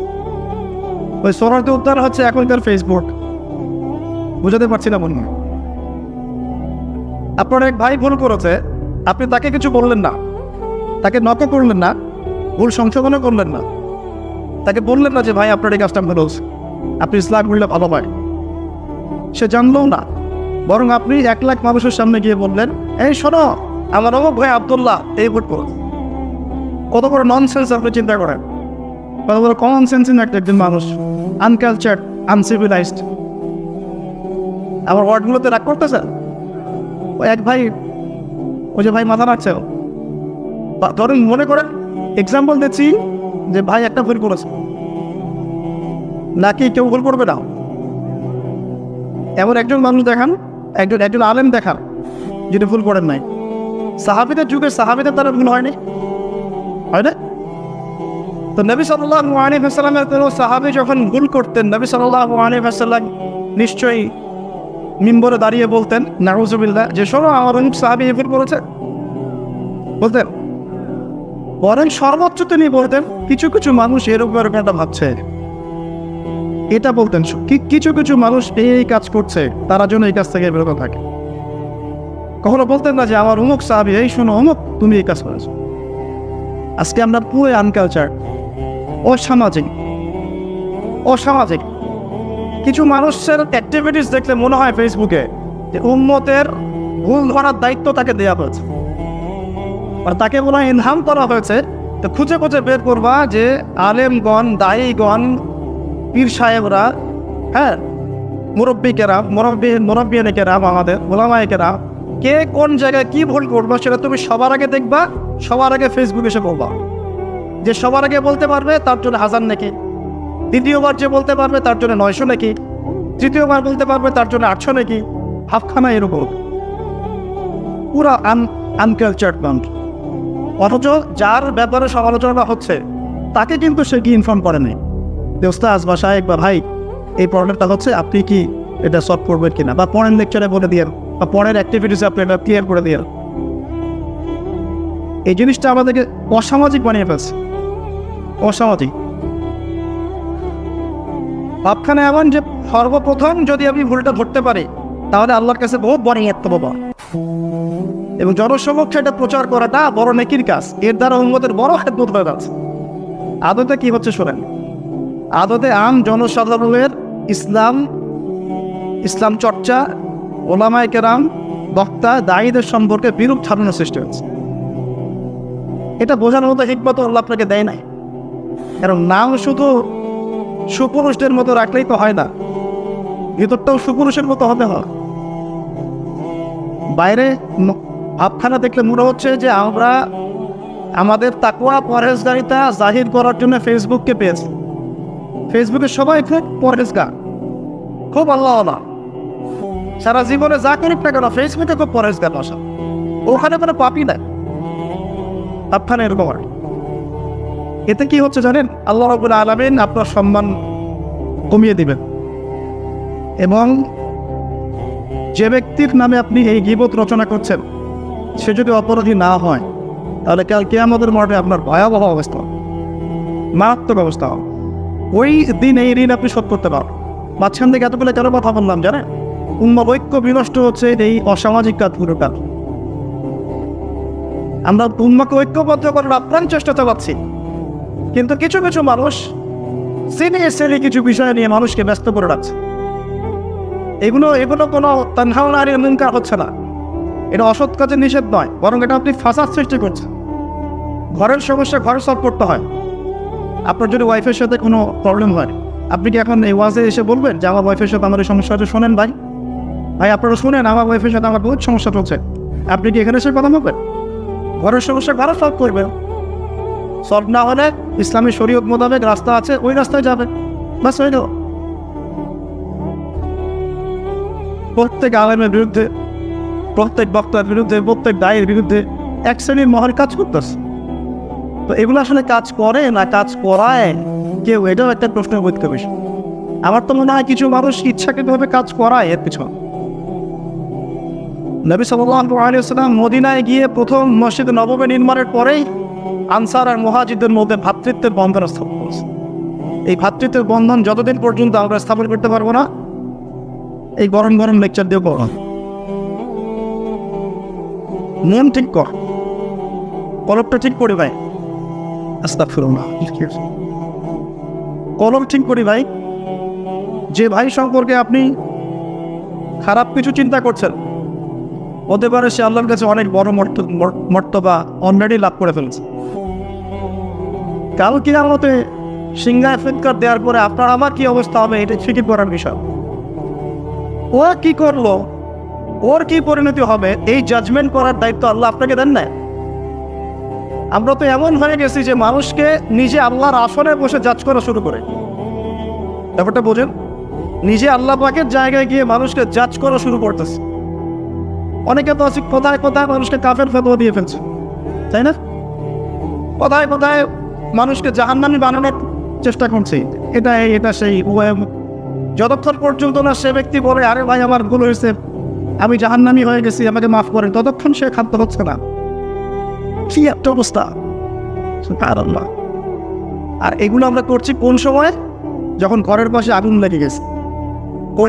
ওই সোহরাওয়ার্দী উদ্যান হচ্ছে এখনকার ফেসবুক। বুঝাতে পারছি না মনে হয়। আপনার এক ভাই ভুল করেছে, আপনি তাকে কিছু বললেন না, তাকে নকও করলেন না, ভুল সংশোধনও করলেন না, তাকে বললেন না যে ভাই আপনার এই কাজটা ভালো হচ্ছে, আপনি ইসলাম করলে ভালো হয়। সে জানলও না, বরং আপনি 1 লাখ মানুষের সামনে গিয়ে বললেন, এই শোনো, আমার অমুক ভাই আব্দুল্লাহ এই ভুল করেছে। কত বড় ননসেন্স আপনি চিন্তা করেন। কত বড় কমন সেন্সিং একজন মানুষ, আনকালচার্ড, আনসিভিলাইজড। আমার ওয়ার্ডগুলোতে রাগ করতেছে। ওই এক ভাই, ওই যে ভাই মাথা রাখছে, ধরুন মনে করেন এক্সাম্পল দিচ্ছি যে ভাই একটা ভুল করেছে, নাকি কেউ ভুল করবে না? এমন একজন মানুষ দেখান, একজন আলেম দেখান যিনি ভুল করেন নাই। সাহাবীদের যুগে সাহাবীদের দ্বারা ভুল হয়নি, হয় না? তো নবী সাল্লাল্লাহু আলাইহি ওয়াসাল্লামের কোনো সাহাবী যখন ভুল করতেন, নবী সাল্লাল্লাহু আলাইহি ওয়াসাল্লাম নিশ্চয়ই মিম্বরে দাঁড়িয়ে বলতেন নাউযুবিল্লাহ যে শোনো, আমার অনেক সাহাবী ভুল করেছে, বলতেন। বরং সর্বোচ্চ তিনি বলতেন কিছু কিছু মানুষ এরকম একটা ভাবছে, এটা বলতেন। কিছু কিছু মানুষ এই কাজ করছে, তারা যেন এই কাজ থেকে বিরত থাকে। কখনো বলতেন না যে আমার অমুক সাহাবী, এই শোনো অমুক তুমি এই কাজ করেছো। আজকে আমরা পুরো আনকালচার, অসামাজিক কিছু মানুষের অ্যাক্টিভিটিস দেখলে মনে হয় ফেসবুকে যে উম্মতের ভুল ধরার দায়িত্ব তাকে দেওয়া হয়েছে, আর তাকে মনে হয় ইলহাম করা হয়েছে। তো খুঁজে খুঁজে বের করবা যে আলেমগণ, দায়ীগণ, পীর সাহেবরা, হ্যাঁ, মুরব্বিয়ানেকেরাম, আমাদের ওলামায়েকেরাম, কে কোন জায়গায় কি ভুল করবো সেটা তুমি সবার আগে দেখবা, সবার আগে ফেসবুকে এসে বলবা। যে সবার আগে বলতে পারবে তার জন্য 1000 নাকি, দ্বিতীয়বার যে বলতে পারবে তার জন্য 900 নাকি, তৃতীয়বার বলতে পারবে তার জন্য 800 নাকি, হাফখানা এরকম। পুরা আনকালচার্ড মানুষ। অথচ যার ব্যাপারে সমালোচনা হচ্ছে তাকে কিন্তু সে কি ইনফর্ম করে নেই যে ওস্তাদ বা সাহেব বা ভাই এই প্রবলেমটা হচ্ছে, আপনি কি এটা সলভ করবেন কিনা, বা পরের লেকচারে বলে দিয়ে, বা পরের অ্যাক্টিভিটিসে আপনি এটা ক্লিয়ার করে দিয়ে। এই জিনিসটা আমাদেরকে অসামাজিক বানিয়ে ফেলছে, অসামাজিক। ভাবখানে এমন যে সর্বপ্রথম যদি আমি ভুলটা ধরতে পারি তাহলে আল্লাহর কাছে বহুত বড় নিয়ত বাবা, এবং জনসমক্ষে এটা প্রচার করাটা বড় নেকির কাজ। এর দ্বারা উম্মতের বড় খেদমত হয়ে যাচ্ছে। আদতে কি হচ্ছে শোনেন, আদতে আম জনসাধারণের ইসলাম চর্চা, ওলামায়ে কেরাম, বক্তা, দায়ীদের সম্পর্কে বিরূপ ধারণা সৃষ্টি হচ্ছে। এটা বোঝানোর মতো হিকমত আল্লাহ আপনাকে দেয় নাই। কারণ নাম শুধু সুপুরুষদের মতো রাখলেই তো হয় না, ভিতরটাও সুপুরুষের মতো হতে হয়। বাইরে ভাবখানা দেখলে মনে হচ্ছে যে আমরা আমাদের তাকওয়া পরহেজগারিতা জাহির করার জন্য ফেসবুককে পেয়েছি। ফেসবুকে সবাই খুব পরহেজগার, খুব আল্লাহওয়ালা, সারা জীবনে যা করুক না কেন ফেসবুকে খুব পরহেজগার ভাষা, ওখানে কোনো পাপই নাই। ভাবখানা এরকম আর এতে কি হচ্ছে জানেন, আল্লাহ রাব্বুল আলামিন আপনার সম্মান কমিয়ে দিবেন। এবং যে ব্যক্তির নামে আপনি এই গীবত রচনা করছেন সে যদি অপরাধী না হয় তাহলে কাল কিয়ামতের মাঠে আপনার ভয়াবহ অবস্থা, মারাত্মক অবস্থা হবে। ওই দিন এই ঋণ আপনি শোধ করতে পারবেন। মাঝখান থেকে এতগুলো কেন কথা বললাম জানেন? উম্মার ঐক্য বিনষ্ট হচ্ছে এই অসামাজিক কাজগুলোর কারণে। আমরা উম্মাকে ঐক্যবদ্ধ করার আপ্রাণ চেষ্টা চালাচ্ছি, কিন্তু কিছু কিছু মানুষ সিনে কিছু বিষয় নিয়ে মানুষকে ব্যস্ত করে রাখছে। এগুলো কোনো তানহাউনা আনিল মুনকার হচ্ছে না, এটা অসৎ কাজে নিষেধ নয়, বরং এটা আপনি ফাসাদ সৃষ্টি করছেন। ঘরের সমস্যা ঘরে সলভ করতে হয়। আপনার যদি ওয়াইফের সাথে কোনো প্রবলেম হয়, আপনি কি এখন এই ওয়াজে এসে বলবেন যে আমার ওয়াইফের সাথে আমার এই সমস্যাটা শোনেন ভাই আপনারা শুনেন, আমার ওয়াইফের সাথে আমার বহুত সমস্যা চলছে, আপনি কি এখানে এসে কথা বলবেন? ঘরের সমস্যা ঘরে সলভ করবেন। সলভ না হলে ইসলামী শরীয়ত মোতাবেক রাস্তা আছে, ওই রাস্তায় যাবে, বাস হয়ে গেল। প্রত্যেক আলেমের বিরুদ্ধে, প্রত্যেক বক্তার বিরুদ্ধে, প্রত্যেক দায়ের বিরুদ্ধে এক শ্রেণীর মহল কাজ করতেছে। তো এগুলো আসলে কাজ করে না কাজ করায় কেউ, এটাও একটা প্রশ্নের বৈধ বিষয়। আমার তো মনে হয় কিছু মানুষ ইচ্ছাকৃতভাবে কাজ করায় এর পিছনে। নবী সাল্লাল্লাহু আলাইহি ওয়াসাল্লাম মদিনায় গিয়ে প্রথম মসজিদ নববী নির্মাণের পরেই আনসার আর মুহাজিরদের মধ্যে ভ্রাতৃত্বের বন্ধন স্থাপন করেছে। এই ভ্রাতৃত্বের বন্ধন যতদিন পর্যন্ত আমরা স্থাপন করতে পারবো না, এই গরম গরম লেকচার দিয়ে করো, মন ঠিক কর, কলবটা ঠিক করি ভাই, আস্তাগফিরুল্লাহ, কলব ঠিক করি ভাই। যে ভাই সম্পর্কে আপনি খারাপ কিছু চিন্তা করছেন, হতে পারে সে আল্লাহর কাছে অনেক বড় মর্তবা অলরেডি লাভ করে ফেলেছে। কাল কিয়ামতে সিংহায় ফিৎকার দেওয়ার পরে আপনার আমার কি অবস্থা হবে, এটা ফিকির করার বিষয়। ও কি করলো, ওর কি পরিণতি হবে, এই জাজমেন্ট করার দায়িত্ব আল্লাহ আপনাকে দেন না। আমরা তো এমন হয়ে গেছি যে মানুষকে নিজে আল্লাহর আসনে বসে জাজ করা শুরু করে। ব্যাপারটা বোঝেন? নিজে আল্লাহ পাকের জায়গায় গিয়ে মানুষকে জাজ করা শুরু করতেছে। অনেকে তো আছে কোথায় কোথায় মানুষকে কাফের ফতোয়া দিয়ে ফেলছে, তাই না? কোথায় কোথায় মানুষকে জাহান্নামী বানানোর চেষ্টা করছে, এটা সেই। যতক্ষণ পর্যন্ত না সে ব্যক্তি বলে আরে ভাই আমার ভুল হয়েছে, আমি জাহান্নামী হয়ে গেছি, আমাকে মাফ করেন, ততক্ষণ সে খাদ্য হচ্ছে না। কি একটা অবস্থা, সুবহানাল্লাহ। আর এগুলো আমরা করছি কোন সময়? যখন ঘরের পাশে আগুন লেগে গেছে।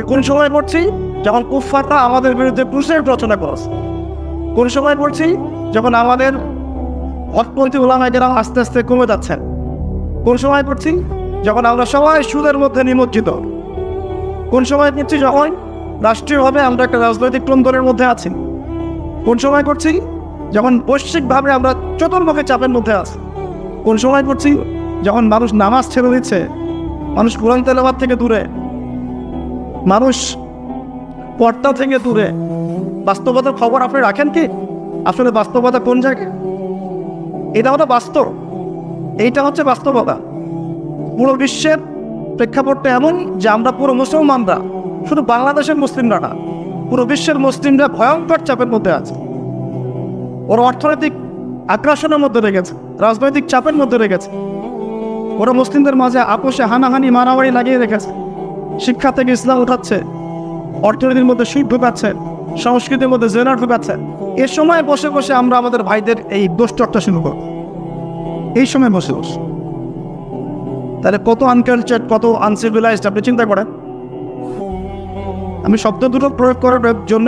কোন সময় করছি? যখন কুফফাররা আমাদের বিরুদ্ধে ক্রুসেড রচনা করছে। কোন সময় করছি? যখন আমাদের হকপন্থী উলামায়ে কেরাম আস্তে আস্তে কমে যাচ্ছেন। কোন সময় করছি? যখন আমরা সবাই সুদের মধ্যে নিমজ্জিত। কোন সময় করছি? যখন রাষ্ট্রীয়ভাবে আমরা একটা রাজনৈতিক দ্বন্দ্বের মধ্যে আছি। কোন সময় করছি? যখন বৈশ্বিকভাবে আমরা চতুর্মুখী চাপের মধ্যে আছি। কোন সময় করছি? যখন মানুষ নামাজ ছেড়ে দিচ্ছে, মানুষ কোরআন তেলাওয়াত থেকে দূরে, মানুষ পর্দা থেকে দূরে। বাস্তবতার খবর আপনি রাখেন কি? আসলে বাস্তবতা কোন জায়গায়? এটা হলো বাস্তব, এইটা হচ্ছে বাস্তবতা। পুরো বিশ্বের প্রেক্ষাপটটা এমন যে আমরা পুরো মুসলমানরা, শুধু বাংলাদেশের মুসলিমরা না, পুরো বিশ্বের মুসলিমরা ভয়ঙ্কর চাপের মধ্যে আছে। ওরা অর্থনৈতিক আগ্রাসনের মধ্যে রেখেছে, রাজনৈতিক চাপের মধ্যে রেখেছে। ওরা মুসলিমদের মাঝে আপোষে হানাহানি মারামারি লাগিয়ে রেখেছে। শিক্ষা থেকে ইসলাম উঠাচ্ছে, অর্থনীতির মধ্যে সুদ ঢুকাচ্ছে, সংস্কৃতির মধ্যে জেনা ঢুকাচ্ছে। এ সময় বসে বসে আমরা আমাদের ভাইদের এই দোষটা শুরু করব, এই সময় বসে বসে। তাহলে কত আনকালচার, কত আনসিভিলাইজড আপনি চিন্তা করেন। আমি শব্দ দুটো প্রয়োগ করার জন্য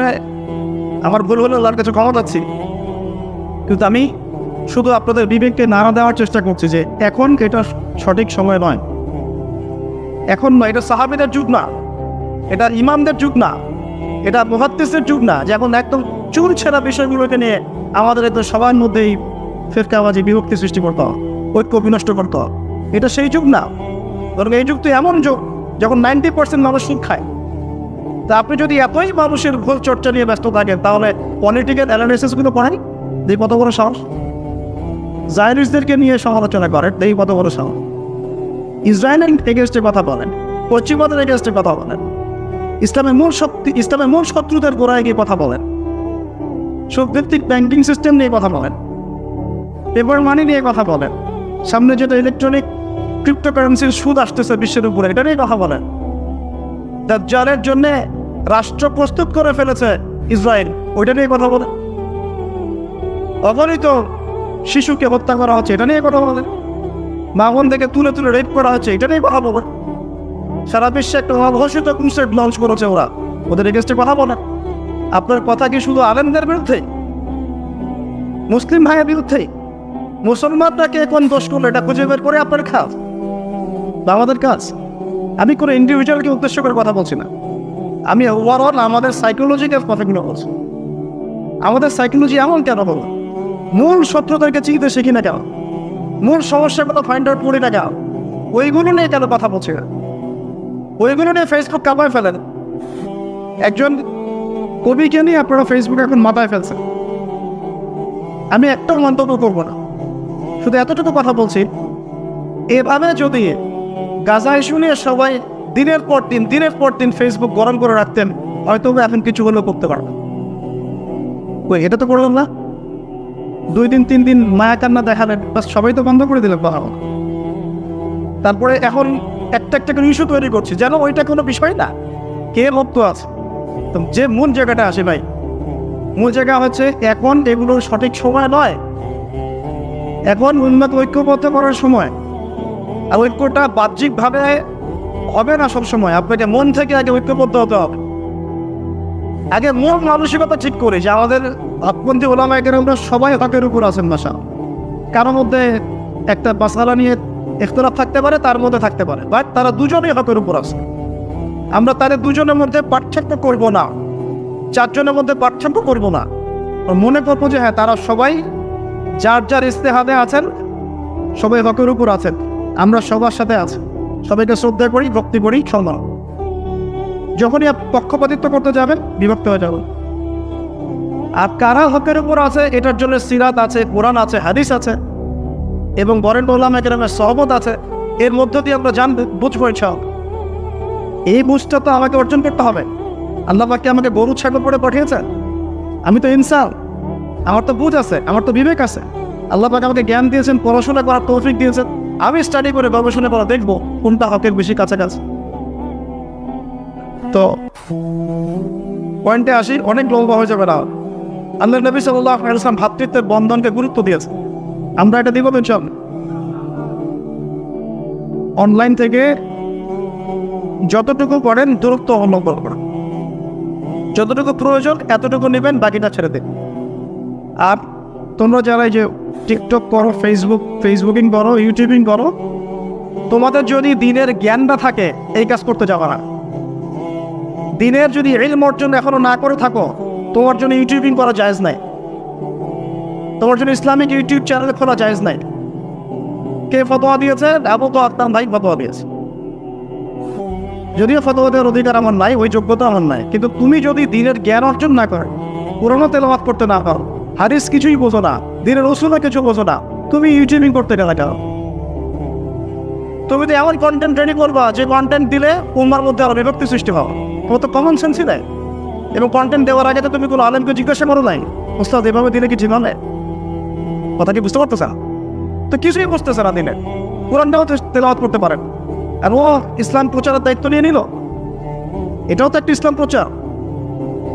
আমার ভুল হলে আল্লাহর কাছে ক্ষমা চাচ্ছি, কিন্তু আমি শুধু আপনাদের বিবেককে নাড়া দেওয়ার চেষ্টা করছি যে এখন এটা সঠিক সময় নয়। এখন নয়, এটা সাহাবীদের যুগ না, এটা ইমামদের যুগ না, এটা মুহাদ্দিসের যুগ না, যে এখন একদম চুল ছেঁড়া বিষয়গুলোকে নিয়ে আমাদের একদম সবার মধ্যেই ফিরকাবাজি, বিভক্তি সৃষ্টি করতে হবে, ঐক্য বিনষ্ট করতে হবে। এটা সেই যুগ না, বরং এই যুগ তো এমন যুগ যখন 90% মানুষ সুদ খায়। তা আপনি যদি এতই মানুষের ভুল চর্চা নিয়ে ব্যস্ত থাকেন, তাহলে পলিটিক্যাল অ্যানালিসিসগুলো পড়েন, এই কত বড় সাহস। জায়নিস্টদেরকে নিয়ে সমালোচনা করেন, এই কত বড় সাহস। ইসরায়েলের এগেনস্টে কথা বলেন, পশ্চিমবঙ্গের এগেনস্টে কথা বলেন, ইসলামের মূল শত্রুদের গোড়ায় গিয়ে কথা বলেন, সুদভিত্তিক ব্যাংকিং সিস্টেম নিয়ে কথা বলেন, পেপার মানি নিয়ে কথা বলেন, সামনে যেটা ইলেকট্রনিক ক্রিপ্টোকারেন্সির সুদ আসতেছে বিশ্বের উপরে, এটা নিয়ে কথা বলেন। দাজ্জালের জন্য রাষ্ট্র প্রস্তুত করে ফেলেছে ইসরায়েল, ওইটা নিয়ে কথা বলেন। অগণিত শিশুকে হত্যা করা হচ্ছে, এটা নিয়ে কথা বলেন। মা বোন থেকে তুলে তুলে রেপ করা হচ্ছে, এটা নিয়ে কথা বলবেন? সারা বিশ্বে একটা অঘোষিত কনসেপ্ট লঞ্চ করেছে ওরা, ওদের এগেনস্টে কথা বলেন। আপনার কথা কি শুধু আলেমদের বিরুদ্ধে, মুসলিম ভাইয়ের বিরুদ্ধে? মুসলমানটাকে কোন দোষ করলো এটা খুঁজে বের করে আপনার কাজ বা আমাদের কাজ। আমি কোনো ইন্ডিভিজুয়ালকে উদ্দেশ্য করে কথা বলছি না, আমি ওভারঅল আমাদের সাইকোলজিকে পারফেক্ট বলছি। আমাদের সাইকোলজি এমন কেন হলো? মূল শত্রুদেরকে চিনতে শিখি না কেন? মূল সমস্যাগুলো ফাইন্ড আউট করি না কেন? ওইগুলো নিয়ে কেন কথা বলছি না? ওইগুলো নিয়ে ফেসবুক কামায় ফেলেন। একজন কবিকে নিয়ে আপনারা ফেসবুকে এখন মাথায় ফেলছেন। আমি একটাও মন্তব্য করবো না, শুধু এতটুকু কথা বলছি, এভাবে যদি গাজা ইস্যু নিয়ে সবাই দিনের পর দিন ফেসবুক গরম করে রাখতেন, হয়তো এখন কিছু হলেও করতে পারবেন। ওই এটা তো করলাম না, 2 দিন 3 দিন মায়া কান্না দেখালেন, বাস সবাই তো বন্ধ করে দিলেন কথা। তারপরে এখন একটা করে ইস্যু তৈরি করছি যেন ওইটা কোনো বিষয় না, কে মুক্ত আছে। তো যে মূল জায়গাটা আসে ভাই, মূল জায়গা হচ্ছে এখন এগুলোর সঠিক সময় নয়, এখন উন্নত ঐক্যবদ্ধ করার সময়। আর ঐক্যটা বাহ্যিকভাবে হবে না সব সময়, আপনাকে মন থেকে আগে ঐক্যবদ্ধ হতে হবে। আগে মূল মানসিকতা ঠিক করে যে আমাদের হকপন্থী ওলামায়ে কেরামরা সবাই হকের উপর আছেন। ভাষা কারোর মধ্যে একটা মাসআলা নিয়ে ইখতিলাফ থাকতে পারে, তার মধ্যে থাকতে পারে, বাট তারা দুজনেই হকের উপর আছে। আমরা তাদের দুজনের মধ্যে পার্থক্য করব না, 4 জনের মধ্যে পার্থক্য করব না, মনে করবো যে হ্যাঁ তারা সবাই যার যার ইস্তেহাদে আছেন, সবাই হকের উপর আছেন, আমরা সবার সাথে আছি, সবাইকে শ্রদ্ধা করি, ভক্তি করি, সম্মান। যখনই পক্ষপাতিত্ব করতে যাবেন বিভক্ত হয়ে যাবেন। আর কারা হকের উপর আছে এটার জন্য সিরাত আছে, কোরআন আছে, হাদিস আছে এবং বরেণ্য উলামায়ে কেরামের সহমত আছে। এর মধ্য দিয়ে আমরা জানবো, বুঝবো ইনশাআল্লাহ। এই বুঝটা তো আমাকে অর্জন করতে হবে। আল্লাহ পাক কি আমাকে গরু ছাগল করে পাঠিয়েছেন? আমি তো ইনসান, আমার তো বুঝ আছে, আমার তো বিবেক আছে। আল্লাহ পাক আমাকে জ্ঞান দিয়েছেন, পড়াশোনা করার তৌফিক দিয়েছেন। আমি স্টাডি করে গবেষণা করে দেখবো কোনটা হকের বেশি কাছাকাছি। তো পয়েন্টে আসি, অনেক লম্বা হয়ে যাবে না। আল্লাহ নবী সাল্লাল্লাহু আলাইহি ওয়াসাল্লাম ভ্রাতৃত্বের বন্ধনকে গুরুত্ব দিয়েছে, আমরা এটা দিব তো ইনশাআল্লাহ। অনলাইন থেকে যতটুকু করেন দূরত্ব অবলম্বন করেন, যতটুকু প্রয়োজন এতটুকু নেবেন, বাকিটা ছেড়ে দেন। আর তোমরা যারা এই যে টিকটক করো, ফেসবুকিং করো, ইউটিউবিং করো, তোমাদের যদি দিনের জ্ঞান না থাকে এই কাজ করতে যাওয়া না। দিনের যদি ইলম অর্জন এখনো না করে থাকো, তোমার জন্য ইউটিউবিং করা জায়েজ নাই, তোমার জন্য ইসলামিক ইউটিউব চ্যানেল খোলা জায়েজ নাই। কে ফতোয়া দিয়েছে? আবু আক্তার ভাই ফতোয়া দিয়েছে। যদিও ফতোয়া দেওয়ার অধিকার আমার নাই, ওই যোগ্যতা আমার নাই, কিন্তু তুমি যদি দিনের জ্ঞান অর্জন না করো, পুরোনো তেলাওয়াত করতে না পারো, হাদিস কিছুই বোঝো না, দিনের রসুলও কিছু বোঝো না, তুমি ইউটিউবিং করতে গেলে কেন? তুমি তো এমন কন্টেন্ট রেডি করবা যে কন্টেন্ট দিলে উম্মার মধ্যে আরো বিভক্তি সৃষ্টি হবে। তোমার তো কমন সেন্সই দেয়। এবং কন্টেন্ট দেওয়ার আগে তো তুমি কোনো আলেমকে জিজ্ঞাসা করো নাই, ওস্তাদ এভাবে দিলে কি ঠিক হবে? কথা কি বুঝতে পারতেছে? তো কিছুই বুঝতেছে না। দিনে কোরআনটাও তেলাওয়াত করতে পারেন, আর ও ইসলাম প্রচারের দায়িত্ব নিয়ে নিল। এটাও তো একটা ইসলাম প্রচার।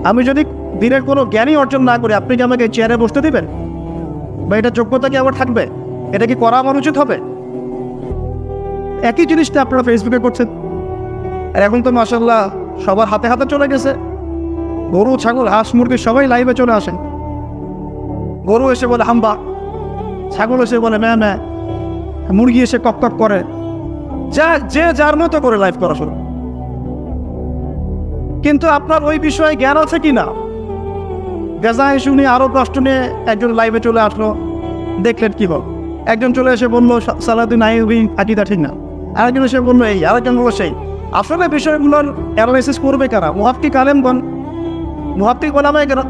আমি যদি দিনের কোনো জ্ঞানই অর্জন না করি, আপনি কি আমাকে চেয়ারে বসতে দিবেন? বা এটা যোগ্যতা কি আবার থাকবে? এটা কি করা আমার উচিত হবে? একই জিনিসটা আপনারা ফেসবুকে করছেন। আর এখন তো মাশাআল্লাহ সবার হাতে হাতে চলে গেছে। গরু, ছাগল, হাঁস, মুরগি সবাই লাইভে চলে আসেন। গরু এসে বলে হাম্বা, ছাগল এসে বলে ম্যা ম্যা, মুরগি এসে কক কক করে, যে যার মতো করে লাইভ করা শুরু। কিন্তু আপনার ওই বিষয়ে জ্ঞান আছে কি না? গাজা ইস্যু নিয়ে আরো প্রশ্ন নিয়ে একজন লাইভে চলে আসলো, দেখলেন কি বল? একজন চলে এসে বললো সালাউদ্দিন আইয়ুবী আকিদা ঠিক না, আরেকজন এসে বললো এই, আরেকজন বললো সেই। আসলে বিষয়গুলোর অ্যানালাইসিস করবে কারা? মুহাক্কিক আলেমগণ, মুহাক্কিক ওলামায়ে কেরাম।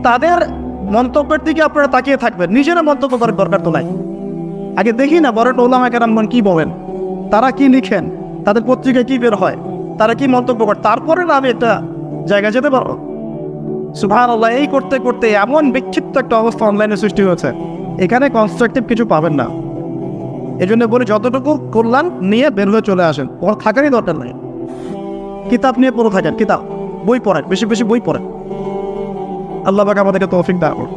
তাদের মন্তব্যের দিকে আপনারা তাকিয়ে থাকবেন, নিজেরা মন্তব্য করার দরকার তো নাই। আগে দেখি না বরেণ্য ওলামায়ে কেরামগণ কি বলেন, তারা কি লিখেন, তাদের পত্রিকায় কি বের হয়, তারা কি মন্তব্য করে, তারপরে না আমি একটা জায়গায় যেতে পারবো। সুবহানাল্লাহ, এই করতে করতে এমন বিক্ষিপ্ত একটা অবস্থা অনলাইনে সৃষ্টি হয়েছে, এখানে কনস্ট্রাকটিভ কিছু পাবেন না। এই জন্য বলি যতটুকু কল্যাণ নিয়ে বের হয়ে চলে আসেন, ওর থাকারই দরকার নাই। কিতাব নিয়ে পড়ে থাকেন, কিতাব বই পড়েন, বেশি বেশি বই পড়েন। আল্লাহ পাক আমাদেরকে তৌফিক দান করুন।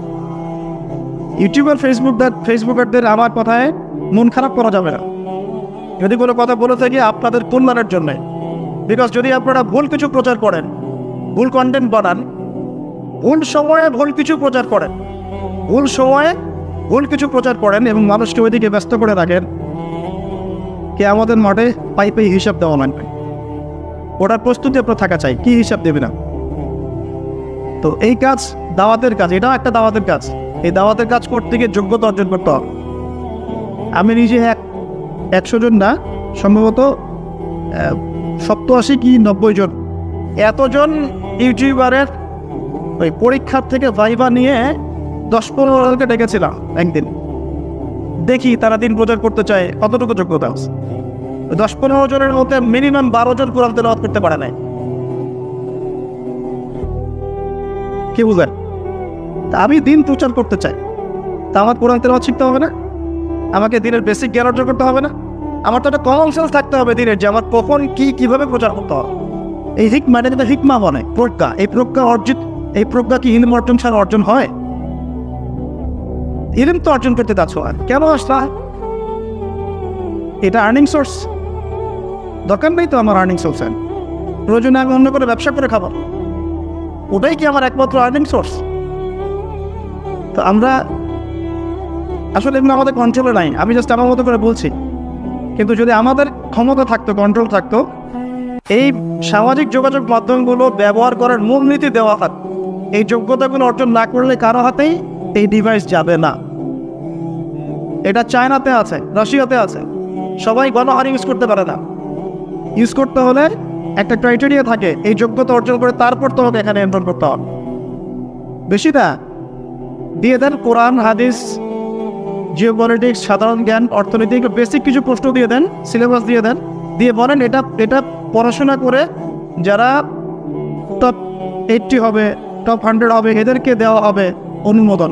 ইউটিউবার ফেসবুকারদের আমার কথায় মন খারাপ করা যাবে না। যদি কোনো কথা বলে থাকি আপনাদের কল্যাণের জন্যে। বিকজ যদি আপনারা ভুল কিছু প্রচার করেন, ভুল কন্টেন্ট বানান, ভুল সময়ে ভুল কিছু প্রচার করেন, ভুল সময়ে ভুল কিছু প্রচার করেন এবং মানুষকে ওইদিকে ব্যস্ত করে রাখেন, কে আমাদের মাঠে পাইপে হিসাব দেওয়া লাগবে। ওটার প্রস্তুতি আপনার থাকা চাই, কি হিসাব দেবে না। তো এই কাজ দাওয়াতের কাজ, এটাও একটা দাওয়াতের কাজ। এই দাওয়াতের কাজ করতে গিয়ে যোগ্যতা অর্জন করতে হবে। আমি নিজে 100 জন না, সম্ভবত 87 কি 90 জন, এতজন ইউটিউবারের ওই পরীক্ষার থেকে ভাইবা নিয়ে 10-15 জনকে ডেকেছিলাম একদিন। দেখি তারা দিন প্রচার করতে চায় কতটুকু যোগ্যতা আছে। 10-15 জনের মধ্যে মিনিমাম 12 জন কোরআন তেলাওয়াত করতে পারে নাই। কি বুঝলেন? আমি দিন প্রচার করতে চাই, তা আমার কোরআন তেলাওয়াত শিখতে হবে না? আমাকে দিনের বেসিক জ্ঞান অর্জন করতে হবে না? আমার তো একটা কমন সেন্স থাকতে হবে দিনের, যে আমার কখন কিভাবে প্রচার করতে হবে। এই হিকমা, এটা কিন্তু হিকমা বলে, প্রজ্ঞা। এই প্রজ্ঞা কি ইলম অর্জন ছাড়া অর্জন হয়? ইলম তো অর্জন করতে যাচ্ছ, আর কেন আসলা? এটা আর্নিং সোর্স, দরকার নেই তো আমার আর্নিং সোর্স। প্রয়োজনে আমি অন্য করে ব্যবসা করে খাবো, ওটাই কি আমার একমাত্র আর্নিং সোর্স? তো আমরা আসলে এমনি আমাদের কন্ট্রোলে নাই, আমি জাস্ট আমার মতো করে বলছি। কিন্তু যদি আমাদের ক্ষমতা থাকতো, কন্ট্রোল থাকতো, এই সামাজিক যোগাযোগ মাধ্যমগুলো ব্যবহার করার মূলনীতি দেওয়া থাকতো, এই যোগ্যতাগুলো অর্জন না করলে কারো হাতেই এই ডিভাইস যাবে না। এটা চায়নাতে আছে, রাশিয়াতে আছে, সবাই গণহারে ইউজ করতে পারে না। ইউজ করতে হলে একটা ক্রাইটেরিয়া থাকে, এই যোগ্যতা অর্জন করে তারপর তোমাকে এখানে এনরোল করতে হবে। বেশি না, দিয়ে দেন কোরআন, হাদিস, জিওপলিটিক্স, সাধারণ জ্ঞান, অর্থনীতি, বেসিক কিছু প্রশ্ন দিয়ে দেন, সিলেবাস দিয়ে দেন, দিয়ে বলেন এটা পড়াশোনা করে যারা টপ 80 হবে, টপ 100 হবে, এদেরকে দেওয়া হবে অনুমোদন।